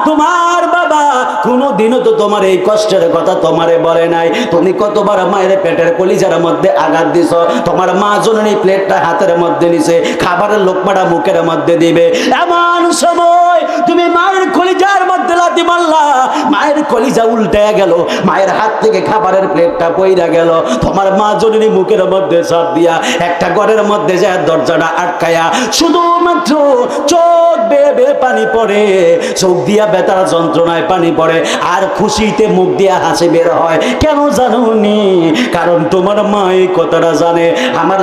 তোমার বাবা কোনোদিনও তো তোমার এই কষ্টের কথা তোমারে বলে নাই। তুমি কতবার মায়ের পেটের কলিজার মধ্যে আঘাত দিছ, তোমার মা জননী প্লেটটা হাতের মধ্যে নিছে, খাবারের লোকমাটা মুখের মধ্যে দিবে, এমন সময় তুমি মায়ের কলিজার মধ্যে লাথি মারলা, মায়ের কলিজা উল্টে গেল, মায়ের হাত থেকে খাবারের প্লেটটা পইরা গেল। তোমার মা জননী মুখের মধ্যে চাপ দিয়া একটা ঘরের মধ্যে যায় দরজাটা আটকায়া শুধুমাত্র চোখ বেয়ে বেয়ে পানি পড়ে, চোখ দিয়া বেতার যন্ত্রণায় পানি পড়ে, আর খুশিতে মুখ দিয়া হাসি বের হয়। কেন জানুনি? কারণ তোমার মা এই কথাটা জানে, আমার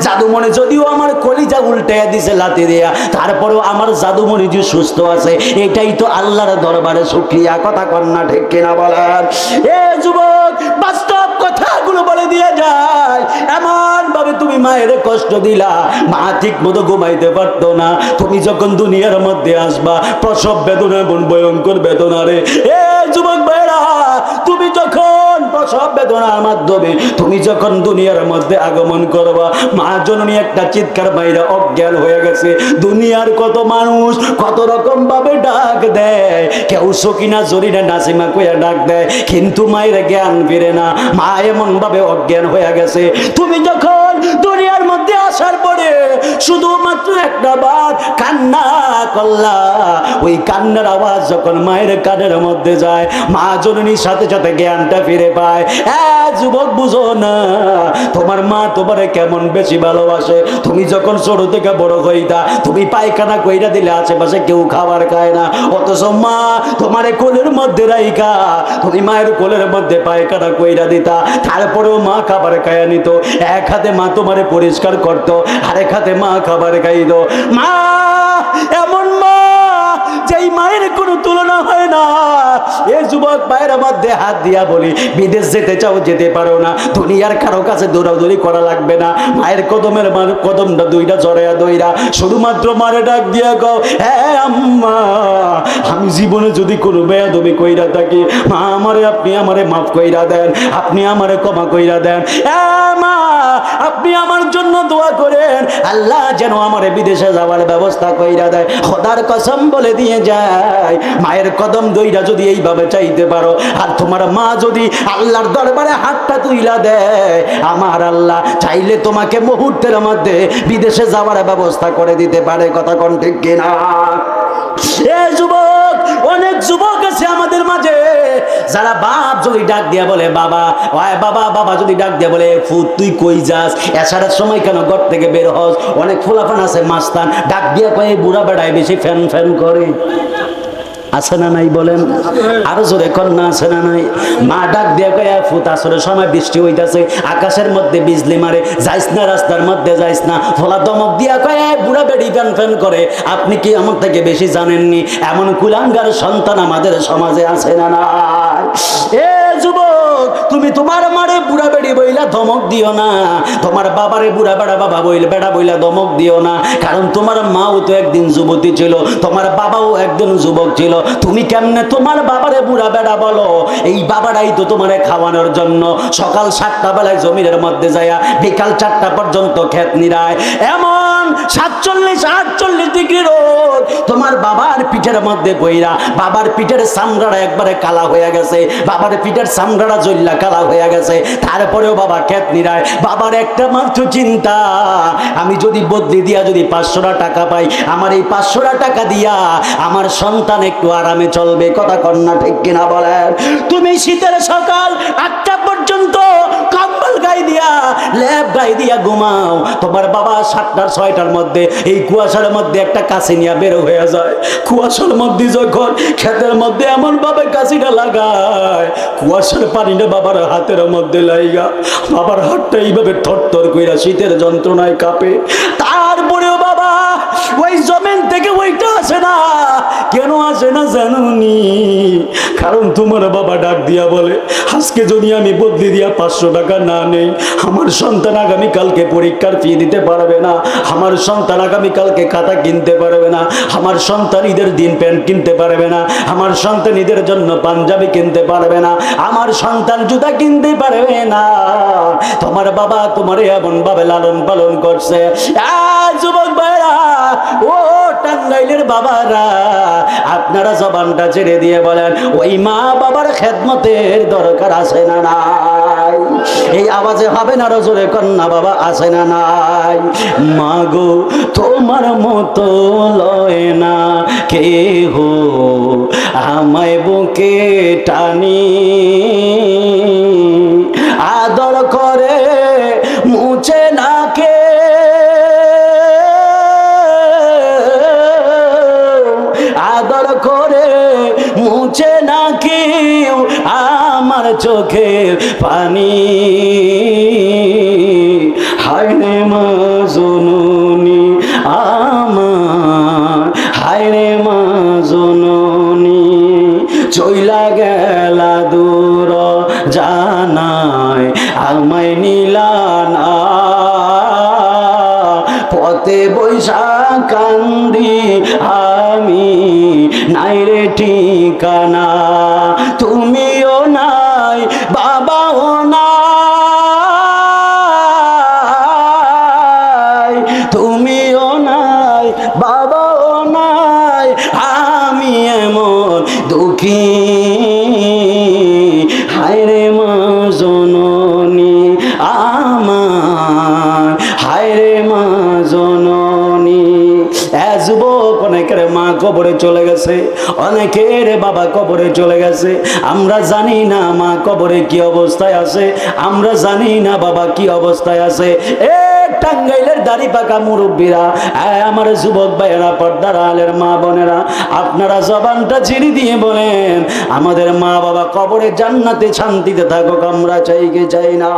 জাদুমণি যদিও আমার কলিজা উল্টে দিছে লাথি দিয়া, তারপরেও আমার জাদুমণি যে সুস্থ আছে, এটাই তো আল্লাহর দরবারে শুকরিয়া। কথা কন্যা ঠিক কিনা বলেন? এ যুবক, বাস্তব কথাগুলো বলে দিয়ে যায়। এমন ভাবে তুমি মায়ের কষ্ট দিলা, মা ঠিক মতো ঘুমাইতে পারতো না। তুমি যখন দুনিয়ার মধ্যে আসবা, প্রসব বেদনা এমন ভয়ঙ্কর বেদনা রে। এ যুবক ভাইরা, তুমি যখন প্রসব বেদনার মাধ্যমে তুমি যখন দুনিয়ার মধ্যে আগমন করবা, মা জননী একটা চিৎকার বাইরে অজ্ঞান হয়ে গেছে। দুনিয়ার কত মানুষ কত রকম ভাবে ডাক দেয়, কেউ সকিনা জরিনা নাসিমা কইয়া ডাক দেয়, কিন্তু মায়ের জ্ঞান ফিরে না। মা এমন ভাবে অজ্ঞান হয়ে গেছে। তুমি যখন দুনিয়ার মধ্যে আসার পরে শুধুমাত্র একটা বার কান্না করলা, ওই কান্নার আওয়াজ যখন মায়ের কানের মধ্যে যায়, মা জননীর সাথে সাথে জ্ঞানটা ফিরে পায়। যুবক, বুঝো না তোমার মা তোমারে কেমন বেশি ভালোবাসে। তুমি যখন ছোট থেকে বড় হইতা, তুমি পায়খানা কইরা দিলে আশেপাশে কেউ খাবার খায় না, অথচ মা তোমারে কোলের মধ্যে রাইখা তুমি মায়ের কোলের মধ্যে পায়খানা কইরা দিতা, তারপরেও মা খাবার খাইয়া নিত। এক হাতে মা তোমারে পরিষ্কার করতো, আরেক হাতে মা খাবার খাইত। মা এমন মা, যেই মায়ের কোনো তুলনা হয় না। এই যুবক ভাইয়ের মধ্যে হাত দিয়া বলি, বিদেশ যেতে চাও যেতে পারো না, দুনিয়ার কারো কাছে দৌড়াদৌড়ি করা লাগবে না। মায়ের কদমের কদমটা দুইটা জড়াইয়া দইরা শুধুমাত্র মারে ডাক দিয়া কও, হ্যাঁ আম্মা, আমি জীবনে যদি কোনো বেয়াদবি কইরা থাকি, মা আমারে আপনি আমারে মাফ কইরা দেন, আপনি আমারে ক্ষমা কইরা দেন। মা, আপনি আমার জন্য দোয়া করেন, আল্লাহ যেন আমারে বিদেশে যাওয়ার ব্যবস্থা কইরা দেয়। খোদার কসম বলে দিয়ে যায়, মায়ের কদম দইরা যদি এইভাবে চাইতে পারো, আর তোমার মা যদি আল্লাহর দরবারে হাতটা তুইলা দেয়, আমার আল্লাহ চাইলে তোমাকে মুহূর্তের মধ্যে বিদেশে যাওয়ার ব্যবস্থা করে দিতে পারে। কথা কোন ঠিক কিনা? এ যুবক, অনেক যুবক আছে আমাদের মাঝে, যারা বাপ যদি ডাক দিয়া বলে বাবা, ওই বাবা, বাবা যদি ডাক দিয়া বলে ফুট তুই কই যাস, এছাড়ার সময় কেন ঘর থেকে বের হস। অনেক ফুলাফান আছে মাস্তান, ডাক দিয়া কয়ে বুড়া বেড়ায় বেশি ফ্যান ফ্যান করে। আছে না নাই বলেন? আরো জোরে কন্যা আছে না নাই? মা ডাক দিয়া কয়া ফুত আসরের সময় বৃষ্টি হইতাছে, আকাশের মধ্যে বিজলি মারে, যাইস না রাস্তার মধ্যে যাইস না। ফলা দমক দিয়া কয়া বুড়া বেড়ি ফ্যান ফ্যান করে। আপনি কি আমার থেকে বেশি জানেননি? এমন কুলাঙ্গার সন্তান আমাদের সমাজে আছে না নাই? এ যুবক, তুমি তোমার মারে বুড়া বেড়ি বইলা ধমক দিও না, তোমার বাবারে বুড়া বেড়া বাবা বইলে বেড়া বইলা ধমক দিও না। কারণ তোমার মাও তো একদিন যুবতী ছিল, তোমার বাবাও একদিন যুবক ছিল। তুমি কেমনে তোমার বাবারে বুড়া বেড়া বলো? এই বাবারাই তো তোমারে খাওয়ানোর জন্য সকাল 7টা বেলায় জমিনের মধ্যে যায় বিকাল 4টা পর্যন্ত ক্ষেত নিরায়। এমন 47-48 ডিগ্রি রোদ তোমার বাবার পিঠের মধ্যে বইরা, বাবার পিঠের চামড়াটা একবারে কালা হয়ে গেছে, বাবার পিঠের চামড়াটা জ্বললা কালা হয়ে গেছে। তারপরেও বাবা ক্ষেত নিরায়। বাবার একটা মাত্র চিন্তা, আমি যদি বদলি দিয়া যদি 500 টাকা পাই, আমার এই 500 টাকা দিয়া আমার সন্তান একটু আরামে চলবে। কথা কন্যা ঠিক কিনা বলেন? তুমি শীতের সকাল 8টা পর্যন্ত কম্বল গায়ে দিয়া লেপ গায়ে দিয়া ঘুমাও, তোমার বাবা 7টা-6টার মধ্যে এই কুয়াশার মধ্যে একটা কাশি নিয়ে বের হয়ে যায়। কুয়াশার মধ্যে যখন ক্ষেতের মধ্যে এমন ভাবে কাশিটা লাগায়, কুয়াশার পানিটা বাবার হাতের মধ্যে লাইগা বাবার হাতটা এইভাবে থরথর কইরা শীতের যন্ত্রণায় কাঁপে। তারপরেও বাবা ওই জমিন থেকে ওইটা আসে না। কেন আসে না জানুনি? কারণ তোমার বাবা ডাক দিয়া বলে, আজকে যদি আমি বদলি দিয়া 500 টাকা না নেই, আমার সন্তান আগামীকালকে পরীক্ষার ফি দিতে পারবে না, আমার সন্তান আগামীকালকে খাতা কিনতে পারবে না, আমার সন্তান ঈদের দিন প্যান্ট কিনতে পারবে না, আমার সন্তান ঈদের জন্য পাঞ্জাবি কিনতে পারবে না, আমার সন্তান জুতা কিনতে পারবে না। তোমার বাবা তোমার এমন ভাবে লালন পালন করছে। যুবক ভাইরা, ও টাঙ্গাইলের বাবারা, আপনারা জবানটা ছেড়ে দিয়ে বলেন, ওই মা বাবার খেদমতের দরকার আছে না না? নাই? এই আওয়াজে হবে না রজরে কন্যা বাবা আছে না নাই? মাগো তোমার মতো লয় না কেহ আমায় বুকে টানি, আদর করে মুছে না কে, আদর করে মুছে না কেউ আমার চোখের পানি। হায়রে মা জননী আমার, হায়রে মা জননী, চইলা গেলা দূর জানায় আমায় নিলা না, পথে বৈশা কান্দি আমি নাই রে ঠিকানা, তুমিও নাই বাবাও নাই, তুমিও নাই বাবাও নাই, আমি এমন দুঃখী হায়রে মা জননী আমার, হায়রে মা জননী। যুবক অনেকের মা কবরে চলে গেছে, অনেকের বাবা কবরে চলে গেছে, আমরা জানি না মা কবরে কি অবস্থায় আছে, আমরা জানি না বাবা কি অবস্থায় আছে। এ টাঙ্গাইলের দাড়ি পাকা মুরব্বীরা, আমার যুবক ভাইয়েরা, পর্দার আলের মা বোনেরা, আপনারা জবানটা ছিঁড়ি দিয়ে বলেন আমাদের মা বাবা কবরে জান্নাতে শান্তিতে থাকুক, আমরা চাই কি চাই না?